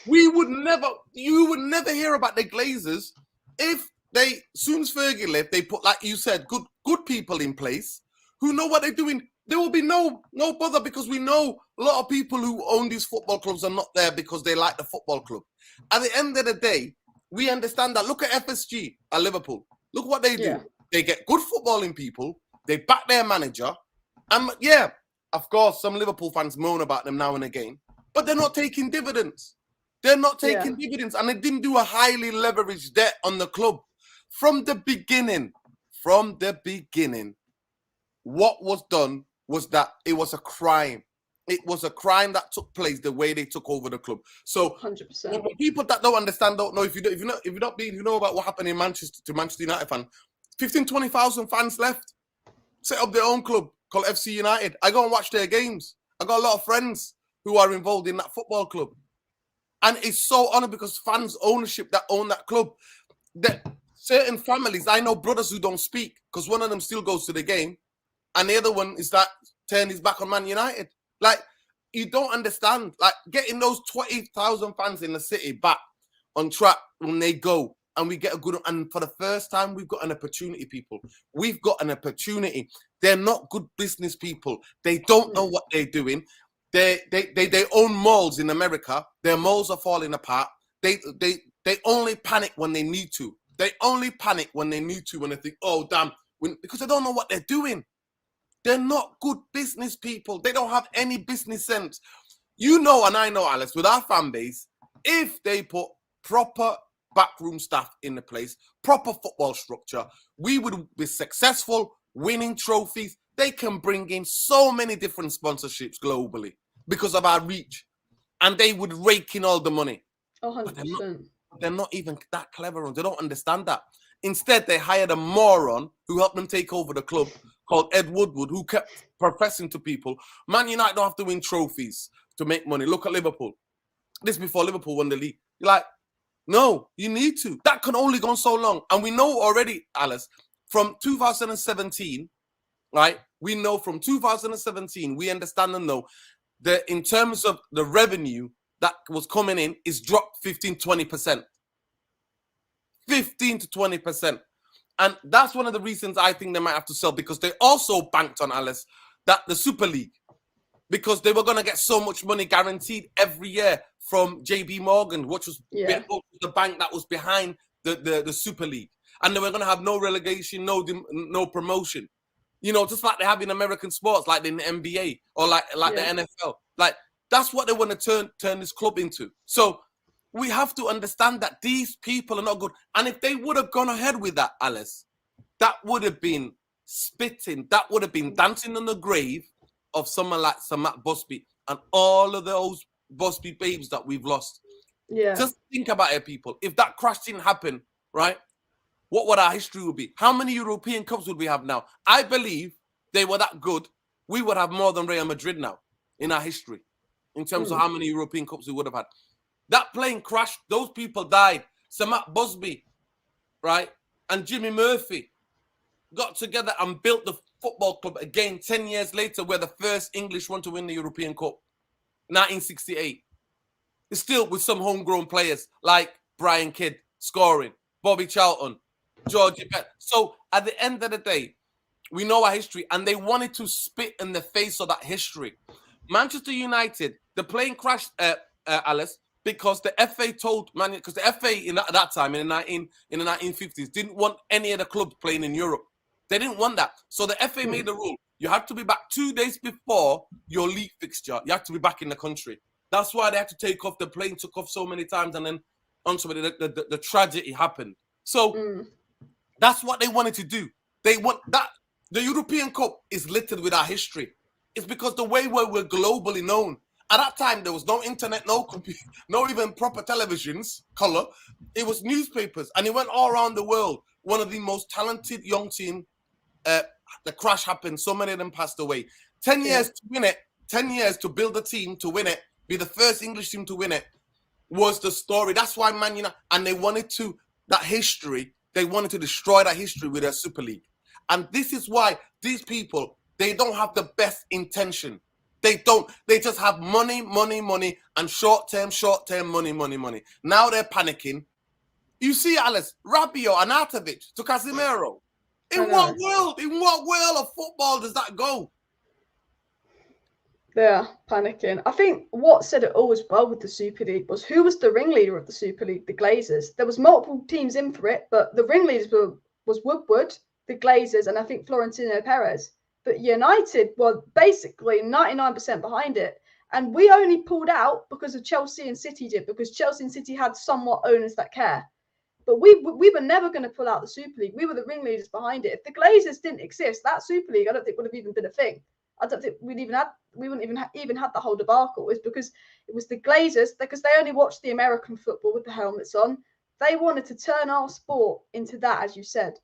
You would never hear about the Glazers if they, soon as Fergie left, they put, like you said, good people in place who know what they're doing. There will be no bother, because we know a lot of people who own these football clubs are not there because they like the football club. At the end of the day, we understand that. Look at FSG at Liverpool. Look what they do. Yeah. They get good footballing people. They back their manager. And yeah, of course, some Liverpool fans moan about them now and again, but they're not taking dividends. They're not taking dividends, and they didn't do a highly leveraged debt on the club. From the beginning, what was done was that it was a crime. It was a crime that took place the way they took over the club. So 100%. People that don't understand, don't know, if you know about what happened in Manchester to Manchester United fan, 20,000 fans left, set up their own club called FC United. I go and watch their games. I got a lot of friends who are involved in that football club. And it's so honored because fans ownership that own that club. That certain families, I know brothers who don't speak because one of them still goes to the game, and the other one is that turned his back on Man United. Like, you don't understand. Like, getting those 20,000 fans in the city back on track when they go and we get a good, and for the first time, we've got an opportunity, people. We've got an opportunity. They're not good business people. They don't know what they're doing. They own malls in America. Their malls are falling apart. They only panic when they need to. They only panic when they need to, when they think, oh, damn, because they don't know what they're doing. They're not good business people. They don't have any business sense. You know, and I know, Alice, with our fan base, if they put proper backroom staff in the place, proper football structure, we would be successful, winning trophies. They can bring in so many different sponsorships globally because of our reach, and they would rake in all the money. 100%. They're not even that clever, and they don't understand that. Instead, they hired a moron who helped them take over the club called Ed Woodward, who kept professing to people, Man United don't have to win trophies to make money. Look at Liverpool. This before Liverpool won the league. You're like, no, you need to. That can only go so long. And we know already, Alice, from 2017, right? We know from 2017, we understand and know that in terms of the revenue that was coming in is dropped 15-20%. 15 to 20%. And that's one of the reasons I think they might have to sell, because they also banked on, Alice, that the Super League, because they were going to get so much money guaranteed every year from JB Morgan, which was the bank that was behind the Super League. And they were going to have no relegation, no promotion. You know, just like they have in American sports, like in the NBA or like the NFL. Like, that's what they want to turn this club into. So we have to understand that these people are not good. And if they would have gone ahead with that, Alice, that would have been spitting. That would have been dancing on the grave of someone like Sir Matt Busby and all of those Busby babes that we've lost. Yeah. Just think about it, people. If that crash didn't happen, right, what would our history would be? How many European Cups would we have now? I believe they were that good. We would have more than Real Madrid now in our history in terms of how many European Cups we would have had. That plane crashed. Those people died. Sir Matt Busby, right, and Jimmy Murphy got together and built the football club again 10 years later. We're the first English one to win the European Cup, 1968. It's still with some homegrown players like Brian Kidd scoring, Bobby Charlton, Georgie Bett. So at the end of the day, we know our history, and they wanted to spit in the face of that history. Manchester United, the plane crashed, Alice, because the FA told Man, because the FA in that time in the 1950s didn't want any of the clubs playing in Europe. They didn't want that. So the FA made a rule. You had to be back 2 days before your league fixture. You had to be back in the country. That's why they had to take off. The plane took off so many times, and then the tragedy happened. So that's what they wanted to do. They want that. The European Cup is littered with our history. It's because the way we're globally known. At that time, there was no internet, no computer, no even proper televisions, color. It was newspapers, and it went all around the world. One of the most talented young team, the crash happened. So many of them passed away. 10 years to win it, 10 years to build a team to win it, be the first English team to win it, was the story. That's why Man United, and they wanted to, that history, they wanted to destroy that history with their Super League. And this is why these people, they don't have the best intention. They don't. They just have money, and short-term, money. Now they're panicking. You see, Alice, Rabiot and Arnautovic to Casemiro. In what world of football does that go? They're panicking. I think what said it all as well with the Super League was, who was the ringleader of the Super League? The Glazers. There was multiple teams in for it, but the ringleaders was Woodward, the Glazers, and I think Florentino Perez. But United were basically 99% behind it. And we only pulled out because of Chelsea and City did, because Chelsea and City had somewhat owners that care. But we were never going to pull out the Super League. We were the ringleaders behind it. If the Glazers didn't exist, that Super League, I don't think would have even been a thing. I don't think we wouldn't even had the whole debacle. It's because it was the Glazers, because they only watched the American football with the helmets on. They wanted to turn our sport into that, as you said.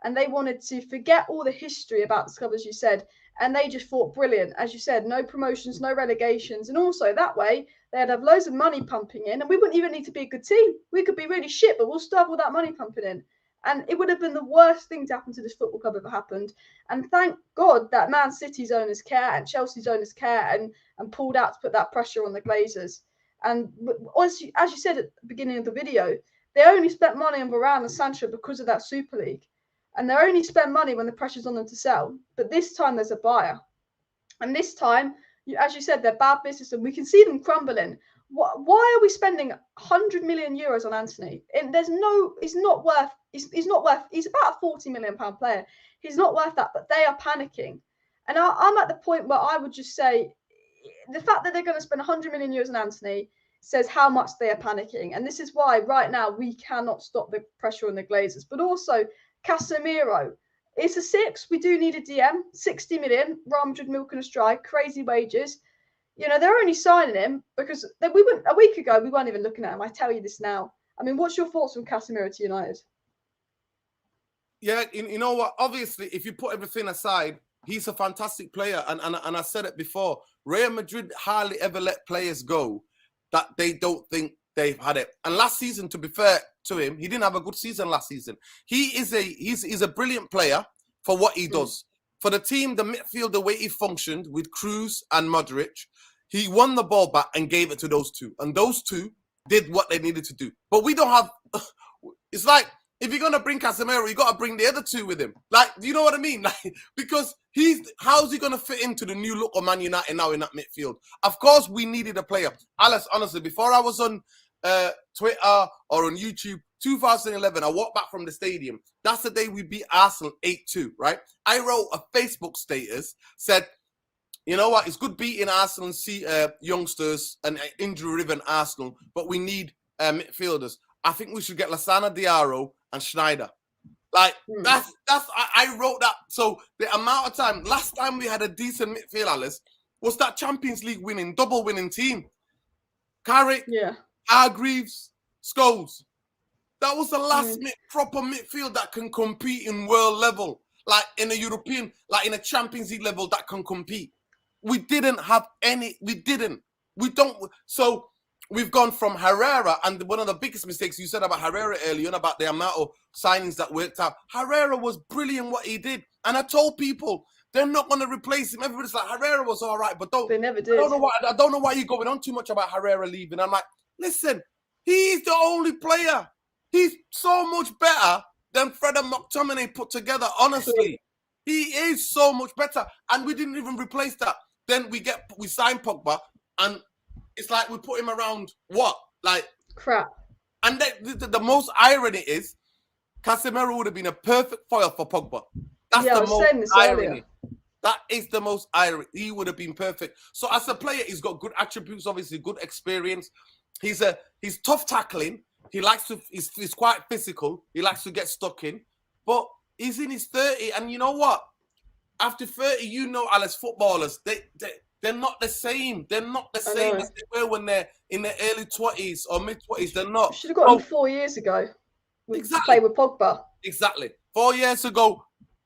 And they wanted to forget all the history about the club, as you said. And they just thought, brilliant, as you said, no promotions, no relegations. And also that way, they'd have loads of money pumping in. And we wouldn't even need to be a good team. We could be really shit, but we'll still have all that money pumping in. And it would have been the worst thing to happen to this football club if it happened. And thank God that Man City's owners care and Chelsea's owners care and pulled out to put that pressure on the Glazers. And as you said at the beginning of the video, they only spent money on Varane and Sancho because of that Super League. And they only spend money when the pressure's on them to sell. But this time there's a buyer. And this time, as you said, they're bad business and we can see them crumbling. Why are we spending 100 million euros on Antony? And he's not worth, he's about a 40 million pound player. He's not worth that, but they are panicking. And I'm at the point where I would just say, the fact that they're going to spend 100 million euros on Antony says how much they are panicking. And this is why right now we cannot stop the pressure on the Glazers. But also, Casemiro, it's a 6. We do need a DM. 60 million, Real Madrid milking a strike, crazy wages. You know, they're only signing him because a week ago, we weren't even looking at him. I tell you this now. I mean, what's your thoughts on Casemiro to United? Yeah, you know what? Obviously, if you put everything aside, he's a fantastic player. And I said it before, Real Madrid hardly ever let players go that they don't think they've had it. And last season, to be fair to him, he didn't have a good season last season. He's a brilliant player for what he does. For the team, the midfield, the way he functioned with Kroos and Modric, he won the ball back and gave it to those two. And those two did what they needed to do. But we don't have... It's like, if you're going to bring Casemiro, you got to bring the other two with him. Like, you know what I mean? Like, because how's he going to fit into the new look of Man United now in that midfield? Of course, we needed a player. Alice, honestly, before I was on Twitter or on YouTube, 2011, I walked back from the stadium. That's the day we beat Arsenal 8-2, right? I wrote a Facebook status, said, you know what? It's good beating Arsenal and see youngsters and injury-riven Arsenal, but we need midfielders. I think we should get Lasana Diarra and Schneider. Like, I wrote that. So the amount of time, last time we had a decent midfield, Alice, was that Champions League winning, double winning team. Carrick, Hargreaves, Scholes. That was the last proper midfield that can compete in world level, like in a European, like in a Champions League level that can compete. We didn't have any, we don't. So we've gone from Herrera, and one of the biggest mistakes you said about Herrera earlier on about the amount of signings that worked out. Herrera was brilliant what he did. And I told people, they're not going to replace him. Everybody's like, Herrera was all right, but they never did. I don't know why you're going on too much about Herrera leaving. I'm like, listen, he's the only player. He's so much better than Fred and McTominay put together, honestly. He is so much better. And we didn't even replace that. Then we sign Pogba, and it's like we put him around what? Like crap. And the most irony is, Casemiro would have been a perfect foil for Pogba. That's the most irony. Earlier. That is the most irony. He would have been perfect. So as a player, he's got good attributes, obviously good experience. He's tough tackling. He's quite physical. He likes to get stuck in. But he's in his 30, and you know what? After 30, you know, Alice, footballers, they're not the same. They're not the same as they were when they're in their early 20s or mid-20s. They're not. You should have got them 4 years ago. Exactly. To play with Pogba. Exactly. 4 years ago,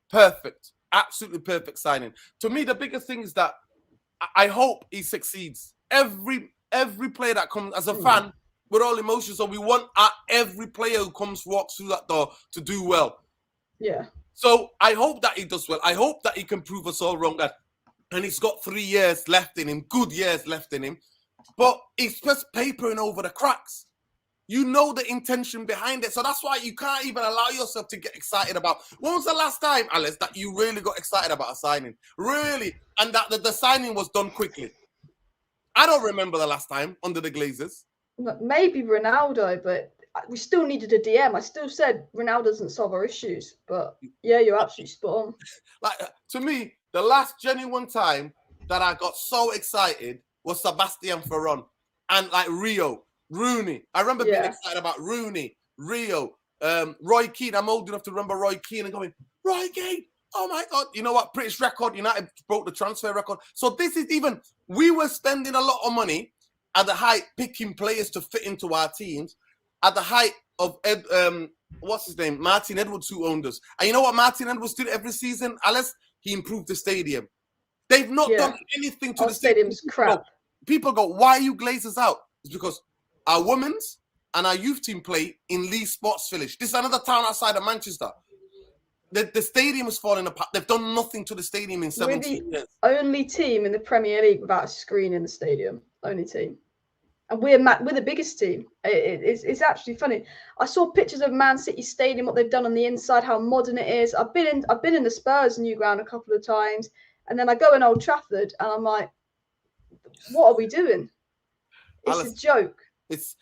perfect. Absolutely perfect signing. To me, the biggest thing is that I hope he succeeds. Every player that comes, as a fan, we're all emotions, so we want every player who walks through that door to do well. Yeah. So I hope that he does well. I hope that he can prove us all wrong. And he's got 3 years left in him, good years left in him. But it's just papering over the cracks. You know the intention behind it. So that's why you can't even allow yourself to get excited about. When was the last time, Alice, that you really got excited about a signing? Really? And that the signing was done quickly? I don't remember the last time under the Glazers. Maybe Ronaldo, but we still needed a DM. I still said Ronaldo doesn't solve our issues. But yeah, you're absolutely spot on. Like, to me, the last genuine time that I got so excited was Sebastian Veron and like Rio, Rooney. I remember being excited about Rooney, Rio, Roy Keane. I'm old enough to remember Roy Keane and going, Roy Keane, oh my God. You know what? British record, United broke the transfer record. So this is even, we were spending a lot of money at the height, picking players to fit into our teams at the height of, what's his name? Martin Edwards, who owned us. And you know what Martin Edwards did every season, Alice? He improved the stadium. They've not done anything to the stadium. Stadium's crap. People go, why are you Glazers out? It's because our women's and our youth team play in Leigh Sports Village. This is another town outside of Manchester. The stadium is falling apart. They've done nothing to the stadium in 17 years. Only team in the Premier League without a screen in the stadium. Only team. And we're the biggest team. It's actually funny. I saw pictures of Man City Stadium, what they've done on the inside, how modern it is. I've been in the Spurs new ground a couple of times, and then I go in Old Trafford, and I'm like, what are we doing? It's a joke. It's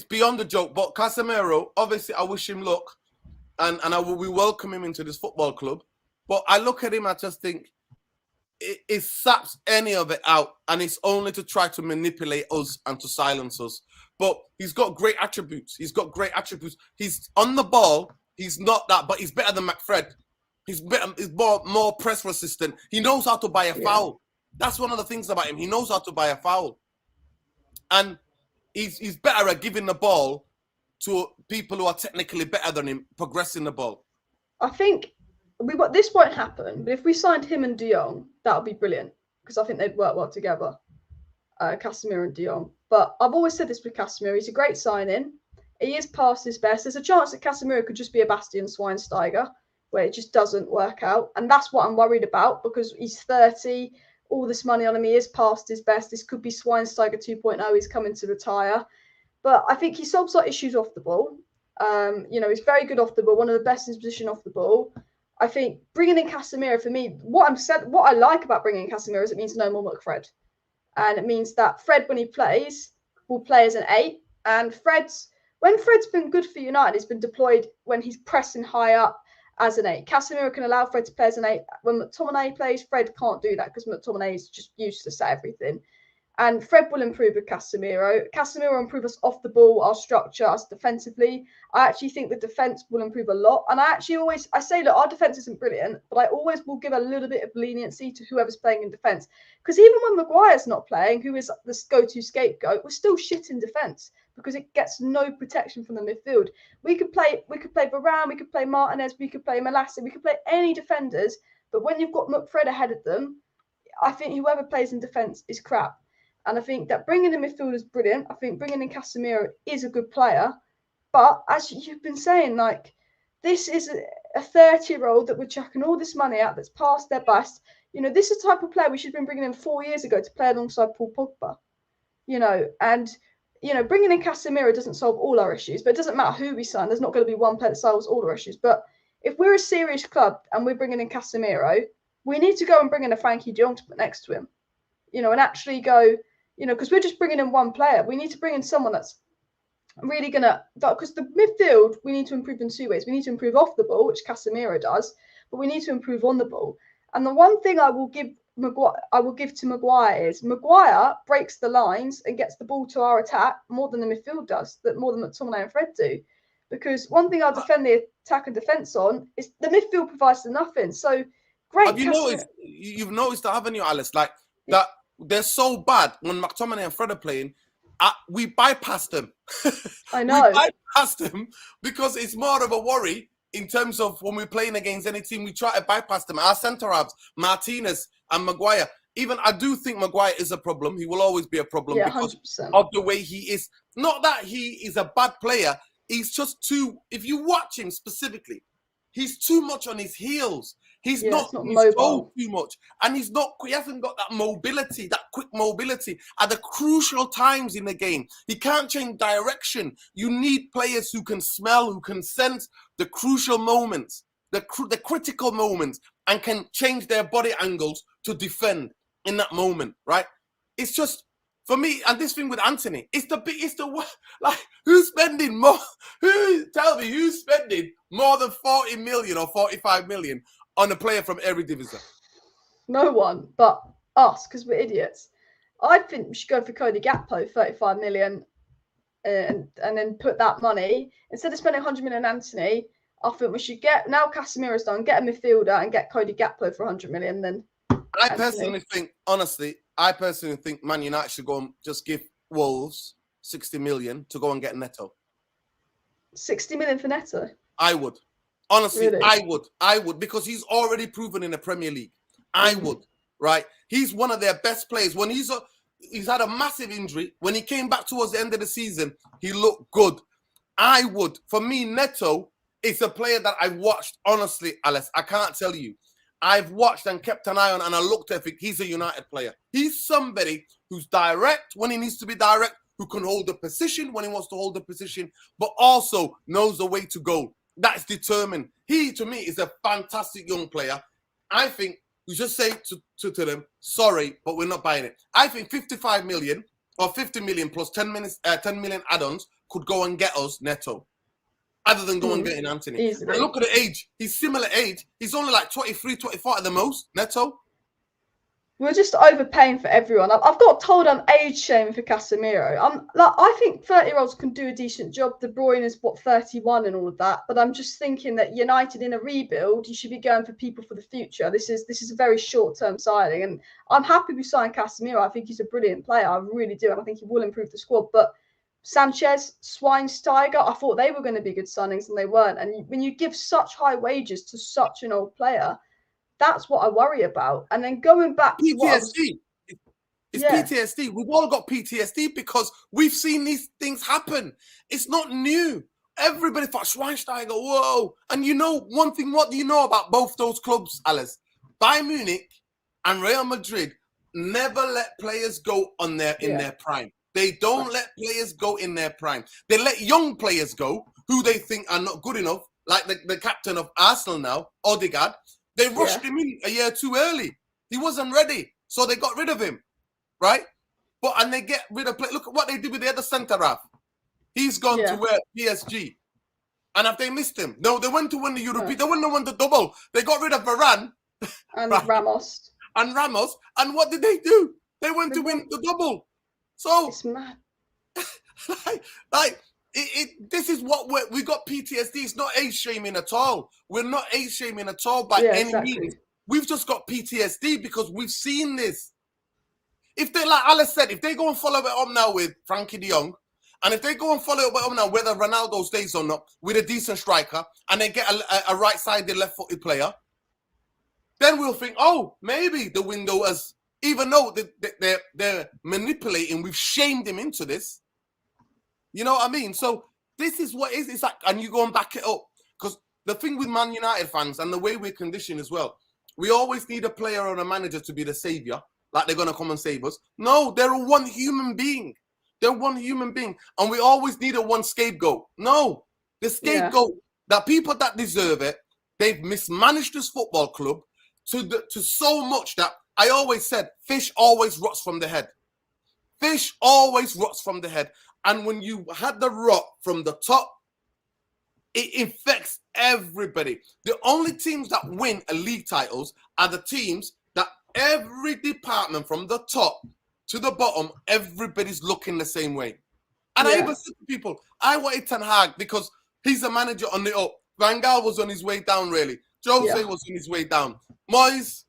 beyond a joke. But Casemiro, obviously, I wish him luck, and we welcome him into this football club. But I look at him, I just think it saps any of it out, and it's only to try to manipulate us and to silence us. But he's got great attributes. He's on the ball. He's not that, but he's better than McFred. He's better. He's more press resistant. He knows how to buy a foul. That's one of the things about him. He knows how to buy a foul, and he's better at giving the ball to people who are technically better than him, progressing the ball. I think this won't happen, but if we signed him and De Jong, that would be brilliant, because I think they'd work well together, Casemiro and De Jong. But I've always said this with Casemiro, he's a great signing. He is past his best. There's a chance that Casemiro could just be a Bastian Schweinsteiger, where it just doesn't work out. And that's what I'm worried about, because he's 30, all this money on him, he is past his best. This could be Schweinsteiger 2.0, he's coming to retire. But I think he solves our issues off the ball. He's very good off the ball, one of the best in his position off the ball. I think bringing in Casemiro, for me, what I like about bringing in Casemiro is it means no more McFred. And it means that Fred, when he plays, will play as an 8. And when Fred's been good for United, he's been deployed when he's pressing high up as an 8. Casemiro can allow Fred to play as an 8. When McTominay plays, Fred can't do that because McTominay is just useless at everything. And Fred will improve with Casemiro. Casemiro will improve us off the ball, our structure, us defensively. I actually think the defence will improve a lot. And I say, look, our defence isn't brilliant, but I always will give a little bit of leniency to whoever's playing in defence. Because even when Maguire's not playing, who is the go-to scapegoat, we're still shit in defence because it gets no protection from the midfield. We could play Varane, we could play Martinez, we could play Malacia, we could play any defenders. But when you've got McFred ahead of them, I think whoever plays in defence is crap. And I think that bringing in midfield is brilliant. I think bringing in Casemiro is a good player. But as you've been saying, this is a 30-year-old that we're chucking all this money at, that's past their best. This is the type of player we should have been bringing in 4 years ago to play alongside Paul Pogba. Bringing in Casemiro doesn't solve all our issues, but it doesn't matter who we sign. There's not going to be one player that solves all our issues. But if we're a serious club and we're bringing in Casemiro, we need to go and bring in a Frankie de Jong to put next to him. And actually go, because we're just bringing in one player. We need to bring in someone that's really going to, because the midfield, we need to improve in 2 ways. We need to improve off the ball, which Casemiro does, but we need to improve on the ball. And the one thing I will give to Maguire is Maguire breaks the lines and gets the ball to our attack more than the midfield does, more than McTominay and Fred do. Because one thing I'll defend the attack and defence on is the midfield provides nothing. So great. Have you noticed? You've noticed that, haven't you, Alice? That they're so bad when McTominay and Fred are playing. We bypass them. I know. We bypass them because it's more of a worry in terms of when we're playing against any team. We try to bypass them. Our centre halves, Martinez and Maguire. Even I do think Maguire is a problem. He will always be a problem because 100%. of the way he is. Not that he is a bad player. He's just too. If you watch him specifically, he's too much on his heels. He's not mobile too much, and he hasn't got that mobility, that quick mobility at the crucial times in the game. He can't change direction. You need players who can smell, who can sense the crucial moments, the critical moments, and can change their body angles to defend in that moment, right? It's just, for me, and this thing with Antony, who's spending more? Tell me, who's spending more than 40 million or 45 million on a player from every division? No one but us, because we're idiots. I think we should go for Cody Gakpo, 35 million, and then put that money, instead of spending 100 million on Antony, I think we should now Casemiro's done, get a midfielder and get Cody Gakpo for 100 million. Then I personally think Man United should go and just give Wolves 60 million to go and get Neto. 60 million for Neto? I would. Honestly, really? I would, because he's already proven in the Premier League. I would, right? He's one of their best players. When he's had a massive injury, when he came back towards the end of the season, he looked good. I would. For me, Neto is a player that I've watched, honestly, Alice, I can't tell you. I've watched and kept an eye on, and I looked at it. He's a United player. He's somebody who's direct when he needs to be direct, who can hold the position when he wants to hold the position, but also knows the way to go. That's determined. He, to me, is a fantastic young player. I think we just say to them, sorry, but we're not buying it. I think 55 million or 50 million plus 10 million add-ons could go and get us Neto, other than go and getting Antony. Easily. And look at the age. He's similar age. He's only like 23, 24 at the most, Neto. We're just overpaying for everyone. I've got told I'm age shaming for Casemiro. I think 30-year-olds can do a decent job. De Bruyne is 31 and all of that. But I'm just thinking that United in a rebuild, you should be going for people for the future. This is a very short-term signing, and I'm happy we signed Casemiro. I think he's a brilliant player. I really do, and I think he will improve the squad. But Sanchez, Schweinsteiger, I thought they were going to be good signings, and they weren't. And when you give such high wages to such an old player, that's what I worry about. And then going back to PTSD. It's PTSD. We've all got PTSD because we've seen these things happen. It's not new. Everybody thought Schweinsteiger, whoa. And you know one thing, what do you know about both those clubs, Alice? Bayern Munich and Real Madrid never let players go in their prime. They don't let players go in their prime. They let young players go who they think are not good enough, like the captain of Arsenal now, Odegaard. They rushed him in a year too early. He wasn't ready, so they got rid of him, right? And they get rid of play. Look at what they did with the other centre half. He's gone to where PSG, and have they missed him? No, they went to win the European. They wouldn't have won the double. They got rid of Varane and Ramos. And what did they do? They went to win the double. So it's mad. This is what we got PTSD. It's not age shaming at all. We're not age shaming at all by any means. We've just got PTSD because we've seen this. If they, like Alice said, if they go and follow it up now with Frankie de Jong, and if they go and follow it up now, whether Ronaldo stays or not, with a decent striker, and they get a right-sided, left-footed player, then we'll think, oh, maybe the window has, even though they're manipulating, we've shamed him into this. You know what I mean? So this is what it is. It's like, and you go and back it up. Because the thing with Man United fans and the way we're conditioned as well, we always need a player or a manager to be the savior, like they're going to come and save us. No, they're one human being. They're one human being. And we always need a one scapegoat. No, the scapegoat, that people that deserve it, they've mismanaged this football club to so much that I always said, fish always rots from the head. Fish always rots from the head. And when you had the rot from the top, it infects everybody. The only teams that win a league titles are the teams that every department from the top to the bottom, everybody's looking the same way. And I even said to people, I wanted Ten Hag because he's a manager on the up. Van Gaal was on his way down, really. Jose was on his way down. Moyes,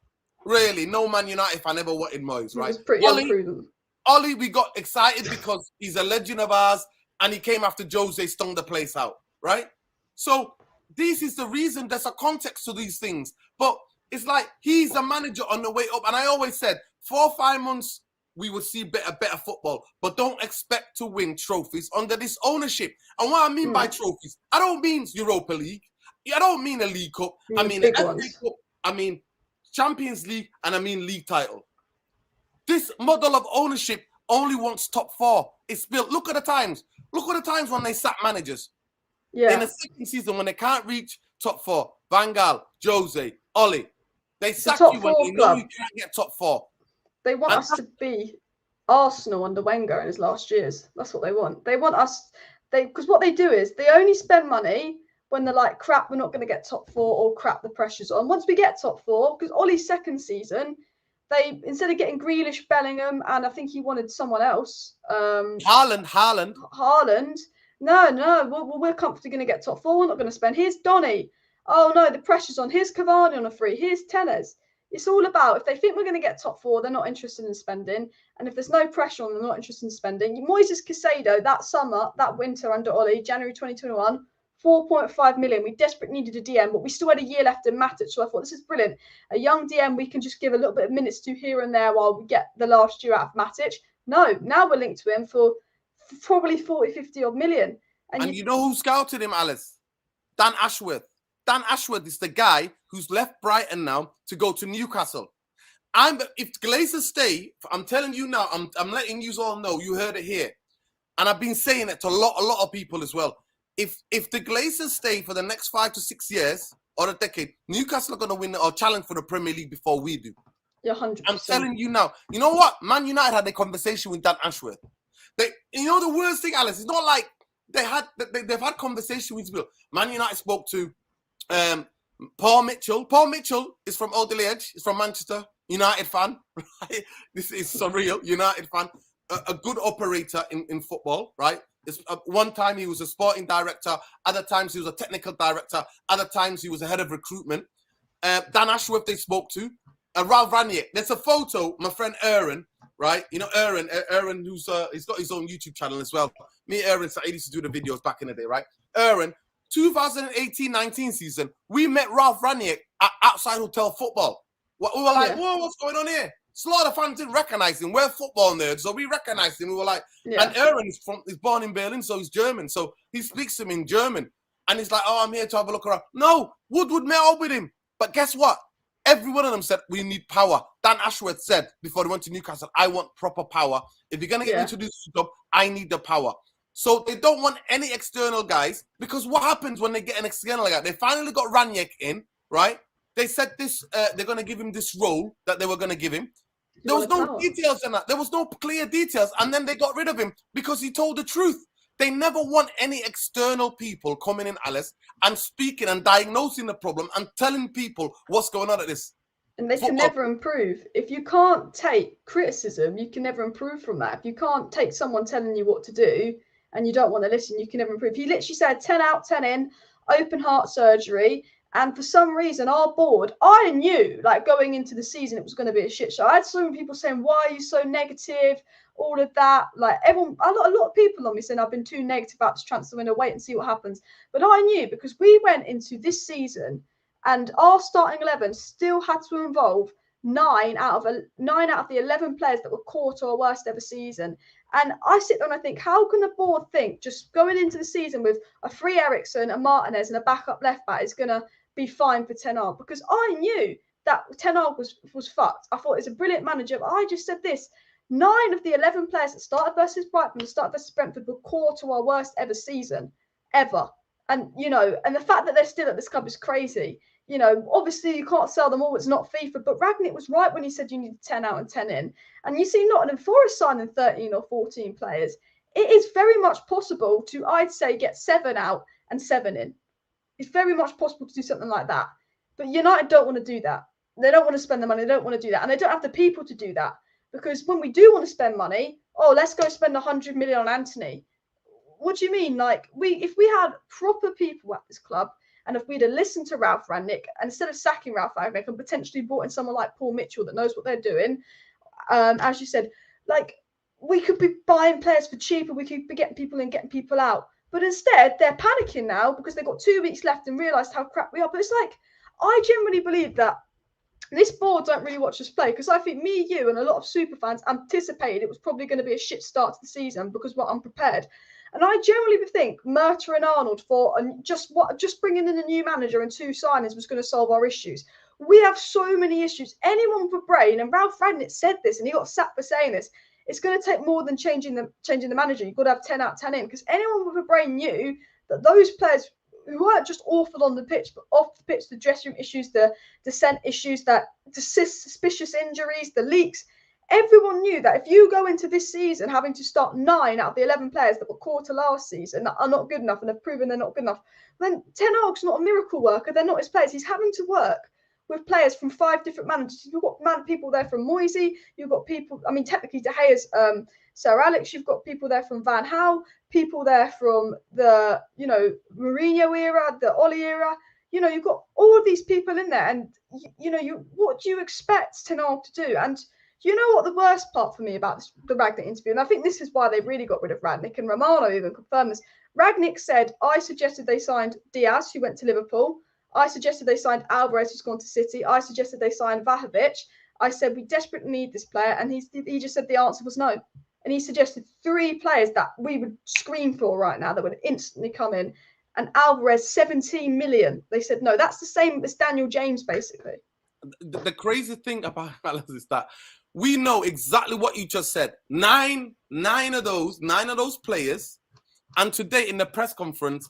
really, no Man United fan ever wanted Moyes, right? It was pretty unproven. Ollie, we got excited because he's a legend of ours and he came after Jose, stung the place out, right? So this is the reason there's a context to these things. But it's like he's a manager on the way up. And I always said 4 or 5 months, we would see better football. But don't expect to win trophies under this ownership. And what I mean by trophies, I don't mean Europa League. I don't mean a League Cup. I mean an FA Cup. I mean Champions League, and I mean league title. This model of ownership only wants top 4. It's built. Look at the times. Look at the times when they sack managers. In the second season, when they can't reach top 4, Van Gaal, Jose, Ollie, they sack you when they know you can't get top 4. They want us to be Arsenal under Wenger in his last years. That's what they want. They want us. Because what they do is they only spend money when they're like, crap, we're not going to get top 4, or crap, the pressure's on. Once we get top 4, because Ollie's second season, they, instead of getting Grealish, Bellingham, and I think he wanted someone else. Haaland. No. We're comfortably going to get top 4. We're not going to spend. Here's Donny. Oh, no, the pressure's on. Here's Cavani on a free. Here's Tellez. It's all about, if they think we're going to get top 4, they're not interested in spending. And if there's no pressure on them, they're not interested in spending. Moises Caicedo, that winter under Ollie, January 2021, 4.5 million. We desperately needed a DM, but we still had a year left in Matic. So I thought, this is brilliant. A young DM we can just give a little bit of minutes to here and there while we get the last year out of Matic. No, now we're linked to him for probably 40, 50 odd million. And you know who scouted him, Alice? Dan Ashworth. Dan Ashworth is the guy who's left Brighton now to go to Newcastle. If Glazers stay, I'm telling you now, I'm letting you all know, you heard it here. and I've been saying it to a lot of people as well. If the Glazers stay for the next 5 to 6 years or a decade, Newcastle are going to win or challenge for the Premier League before we do. Yeah, 100%. I'm telling you now. You know what? Man United had a conversation with Dan Ashworth. You know the worst thing, Alice, it's not like they've had conversation with people. Man United spoke to Paul Mitchell. Paul Mitchell is from Oldley Edge. He's from Manchester. United fan. Right? This is surreal. United fan. A good operator in football, right? One time he was a sporting director. Other times he was a technical director. Other times he was a head of recruitment. Dan Ashworth they spoke to. Ralph Rangnick. There's a photo. My friend Aaron, right? You know Aaron, who's he's got his own YouTube channel as well. Me, Aaron, so I used to do the videos back in the day, right? Aaron, 2018-19 season, we met Ralph Rangnick at Outside Hotel Football. We were like, whoa, what's going on here? So a lot of fans didn't recognize him. We're football nerds, so we recognized him. We were like, and Aaron is born in Berlin, so he's German. So he speaks to him in German. And he's like, oh, I'm here to have a look around. No, Woodward met up with him. But guess what? Every one of them said, we need power. Dan Ashworth said, before they went to Newcastle, I want proper power. If you're going to get me to do this job, I need the power. So they don't want any external guys, because what happens when they get an external guy? They finally got Rangnick in, right? They said this, they're going to give him this role that they were going to give him. There was no details in that. There was no clear details. And then they got rid of him because he told the truth. They never want any external people coming in, Alice, and speaking and diagnosing the problem and telling people what's going on at this. And they can never improve. If you can't take criticism, you can never improve from that. If you can't take someone telling you what to do and you don't want to listen, you can never improve. He literally said 10 out, 10 in, open heart surgery. And for some reason, our board, I knew, like, going into the season, it was going to be a shit show. I had some people saying, why are you so negative? All of that. Like, everyone, a lot of people on me saying I've been too negative about this transfer window, wait and see what happens. But I knew, because we went into this season and our starting 11 still had to involve 9 out of the 11 players that were core to our worst ever season. And I sit there and I think, how can the board think just going into the season with a free Ericsson, a Martinez, and a backup left back is going to be fine for Ten Hag? Because I knew that Ten Hag was fucked. I thought he's a brilliant manager, but I just said this: 9 of the 11 players that started versus Brighton, that started versus Brentford, were core to our worst ever season, ever. And and the fact that they're still at this club is crazy. Obviously you can't sell them all. It's not FIFA, but Rangnick was right when he said you need 10 out and 10 in. And you see Nottingham Forest signing 13 or 14 players. It is very much possible to, I'd say, get 7 out and 7 in. It's very much possible to do something like that. But United don't want to do that. They don't want to spend the money. They don't want to do that. And they don't have the people to do that. Because when we do want to spend money, let's go spend 100 million on Antony. What do you mean? Like, if we had proper people at this club, and if we'd have listened to Ralph Rangnick, instead of sacking Ralph Rangnick and potentially brought in someone like Paul Mitchell that knows what they're doing, as you said, like, we could be buying players for cheaper. We could be getting people in, getting people out. But instead, they're panicking now because they've got 2 weeks left and realised how crap we are. But it's like, I generally believe that this board don't really watch us play, because I think me, you, and a lot of super fans anticipated it was probably going to be a shit start to the season because we're unprepared. And I generally think Murta and Arnold just bringing in a new manager and 2 signings was going to solve our issues. We have so many issues. Anyone with a brain, and Ralph Rangnick said this, and he got sacked for saying this, it's going to take more than changing the manager. You've got to have 10 out, 10 in, because anyone with a brain knew that those players who weren't just awful on the pitch, but off the pitch, the dressing room issues, the dissent issues, the suspicious injuries, the leaks. Everyone knew that if you go into this season having to start 9 out of the 11 players that were core to last season that are not good enough and have proven they're not good enough, then Ten Hag's not a miracle worker. They're not his players. He's having to work with players from 5 different managers. You've got people there from Moisey. You've got people, I mean, technically De Gea's Sir Alex. You've got people there from Van Gaal, people there from the, Mourinho era, the Oli era. You've got all of these people in there. And, what do you expect Ten Hag to do? And you know what the worst part for me about the Rangnick interview, and I think this is why they really got rid of Rangnick, and Romano even confirmed this. Rangnick said, I suggested they signed Diaz, who went to Liverpool. I suggested they signed Alvarez, who's gone to City. I suggested they signed Vlahovic. I said, we desperately need this player. And he just said the answer was no. And he suggested 3 players that we would scream for right now that would instantly come in. And Alvarez, 17 million. They said, no, that's the same as Daniel James, basically. The crazy thing about Alice is that We know exactly what you just said. Nine of those players. And today in the press conference,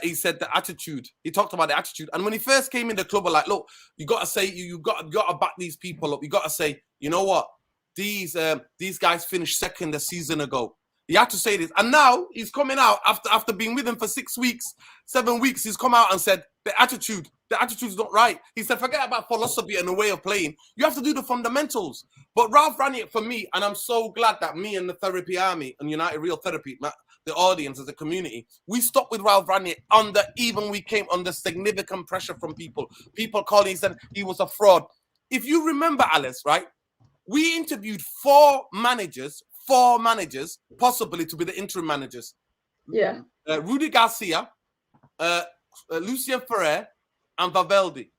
he said the attitude. He talked about the attitude. And when he first came in the club, we're like, look, you got to say, you got to back these people up. You got to say, you know what? These guys finished second a season ago. He had to say this. And now he's coming out after being with them for 6 weeks, 7 weeks. He's come out and said the attitude's not right. He said, forget about philosophy and the way of playing. You have to do the fundamentals. But Ralph Rangnick, for me, and I'm so glad that me and the Therapy Army and United Real Therapy, the audience as a community, we stopped with Ralph Rangnick even we came under significant pressure from people. People calling, he said he was a fraud. If you remember, Alice, right? We interviewed four managers, possibly to be the interim managers. Yeah. Rudy Garcia, Lucien Ferrer, and Valverde.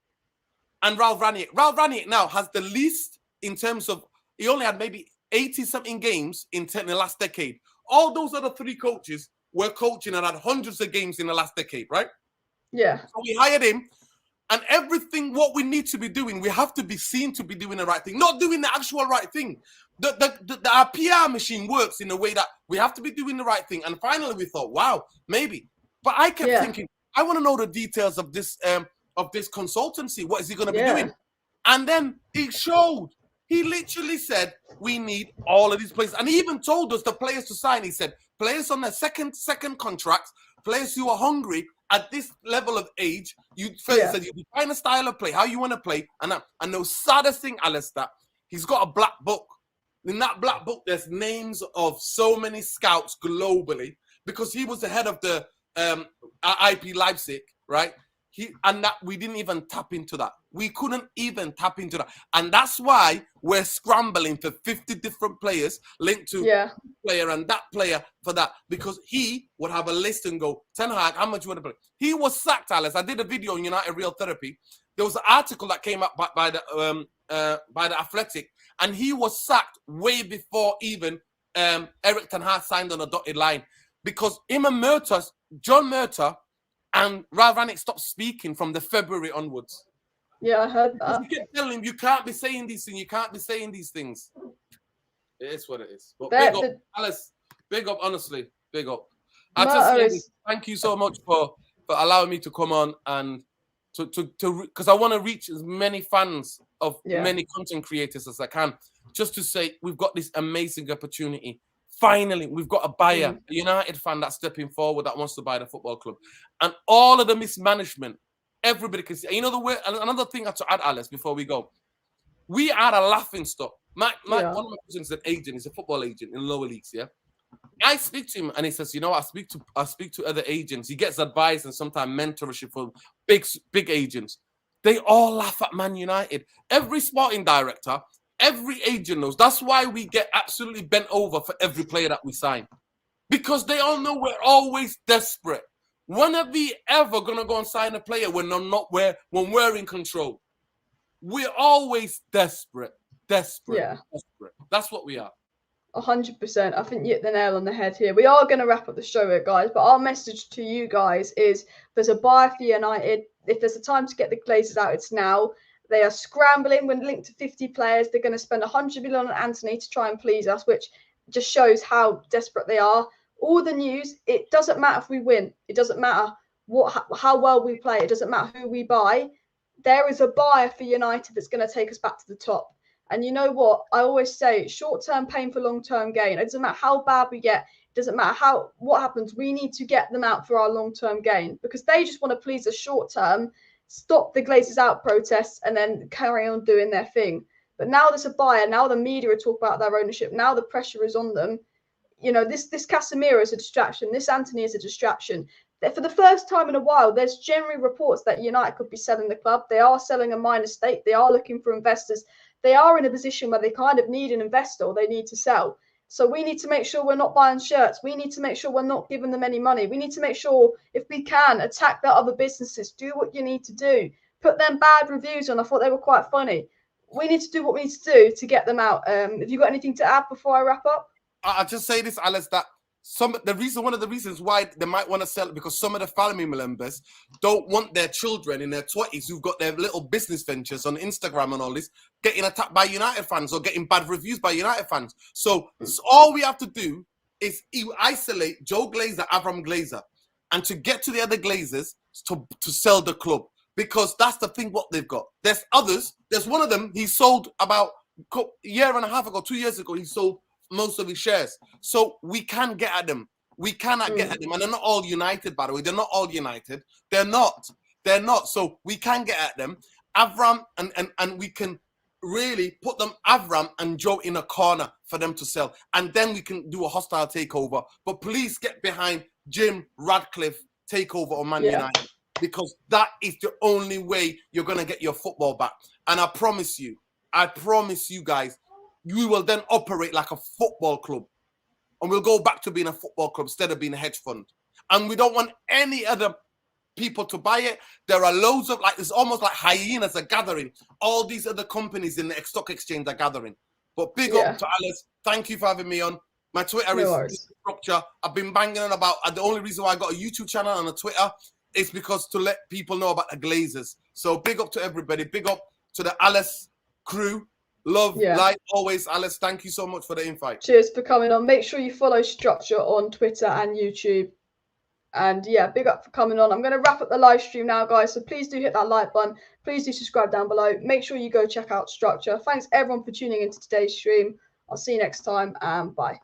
And Ralph Rangnick. Ralph Rangnick now has the least in terms of, he only had maybe 80-something games in the last decade. All those other three coaches were coaching and had hundreds of games in the last decade, right? Yeah. So we hired him. And everything, what we need to be doing, we have to be seen to be doing the right thing, not doing the actual right thing. Our PR machine works in a way that we have to be doing the right thing. And finally, we thought, wow, maybe. But I kept thinking, I want to know the details of this consultancy. What is he going to be doing? And then he showed. He literally said, we need all of these players. And he even told us the players to sign. He said, players on their second contracts, players who are hungry at this level of age, you said you define a style of play, how you want to play. And the saddest thing, Alistair, he's got a black book. In that black book, there's names of so many scouts globally because he was the head of the IP Leipzig, right? We didn't even tap into that. We couldn't even tap into that. And that's why we're scrambling for 50 different players linked to this player and that player for that. Because he would have a list and go, Ten Hag, how much you want to play? He was sacked, Alice. I did a video on United Real Therapy. There was an article that came up by the Athletic, and he was sacked way before even Eric Ten Hag signed on a dotted line. Because him and John Murta, and Ralph Rangnick stopped speaking from the February onwards. Yeah, I heard that. You kept telling him, you can't be saying these things. You can't be saying these things. It is what it is. But big up, Alice. Big up, honestly. Big up. Thank you so much for allowing me to come on and because I want to reach as many fans of many content creators as I can. Just to say, we've got this amazing opportunity. Finally, we've got a buyer, a United fan that's stepping forward that wants to buy the football club. And all of the mismanagement, everybody can see. You know, another thing I have to add, Alice, before we go. We are a laughing stock. One of my cousins is an agent. He's a football agent in lower leagues, yeah? I speak to him and he says, you know, I speak to other agents. He gets advice and sometimes mentorship from big agents. They all laugh at Man United. Every sporting director, every agent knows. That's why we get absolutely bent over for every player that we sign. Because they all know we're always desperate. When are we ever going to go and sign a player when we're in control? We're always desperate. Desperate. That's what we are. 100%. I think you hit the nail on the head here. We are going to wrap up the show here, guys. But our message to you guys is there's a buyer for United. If there's a time to get the Glazers out, it's now. They are scrambling when linked to 50 players. They're going to spend 100 million on Antony to try and please us, which just shows how desperate they are. All the news, it doesn't matter if we win. It doesn't matter how well we play. It doesn't matter who we buy. There is a buyer for United that's going to take us back to the top. And you know what? I always say short-term pain for long-term gain. It doesn't matter how bad we get. It doesn't matter what happens. We need to get them out for our long-term gain because they just want to please us short-term, stop the Glazers out protests and then carry on doing their thing. But now there's a buyer. Now the media are talking about their ownership. Now the pressure is on them. You know, this Casemiro is a distraction. This Antony is a distraction. For the first time in a while, there's generally reports that United could be selling the club. They are selling a minor stake. They are looking for investors. They are in a position where they kind of need an investor or they need to sell. So we need to make sure we're not buying shirts. We need to make sure we're not giving them any money. We need to make sure, if we can, attack their other businesses. Do what you need to do. Put them bad reviews on. I thought they were quite funny. We need to do what we need to do to get them out. Have you got anything to add before I wrap up? I'll just say this, Alice, that one of the reasons why they might want to sell it, because some of the family members don't want their children in their 20s who've got their little business ventures on Instagram and all this getting attacked by United fans or getting bad reviews by United fans. So all we have to do is isolate Joe Glazer, Avram Glazer, and to get to the other Glazers to sell the club, because that's the thing what they've got. There's others. There's one of them, he sold about a year and a half ago, 2 years ago, he sold most of his shares. So we can get at them. We cannot get at them. And they're not all United, by the way. They're not all United. They're not. They're not. So we can get at them. Avram, and we can really put them, Avram and Joe, in a corner for them to sell. And then we can do a hostile takeover. But please get behind Jim Radcliffe takeover on Man United, because that is the only way you're going to get your football back. And I promise you guys, you will then operate like a football club, and we'll go back to being a football club instead of being a hedge fund. And we don't want any other people to buy it. There are loads of, like, it's almost like hyenas are gathering. All these other companies in the stock exchange are gathering. But big up to Alice. Thank you for having me on. My Twitter is Structure. I've been banging on about, the only reason why I got a YouTube channel and a Twitter is because to let people know about the Glazers. So big up to everybody. Big up to the Alice crew. Love, like always, Alice. Thank you so much for the invite. Cheers for coming on. Make sure you follow Structure on Twitter and YouTube. And yeah, big up for coming on. I'm going to wrap up the live stream now, guys. So please do hit that like button. Please do subscribe down below. Make sure you go check out Structure. Thanks everyone for tuning into today's stream. I'll see you next time, and bye.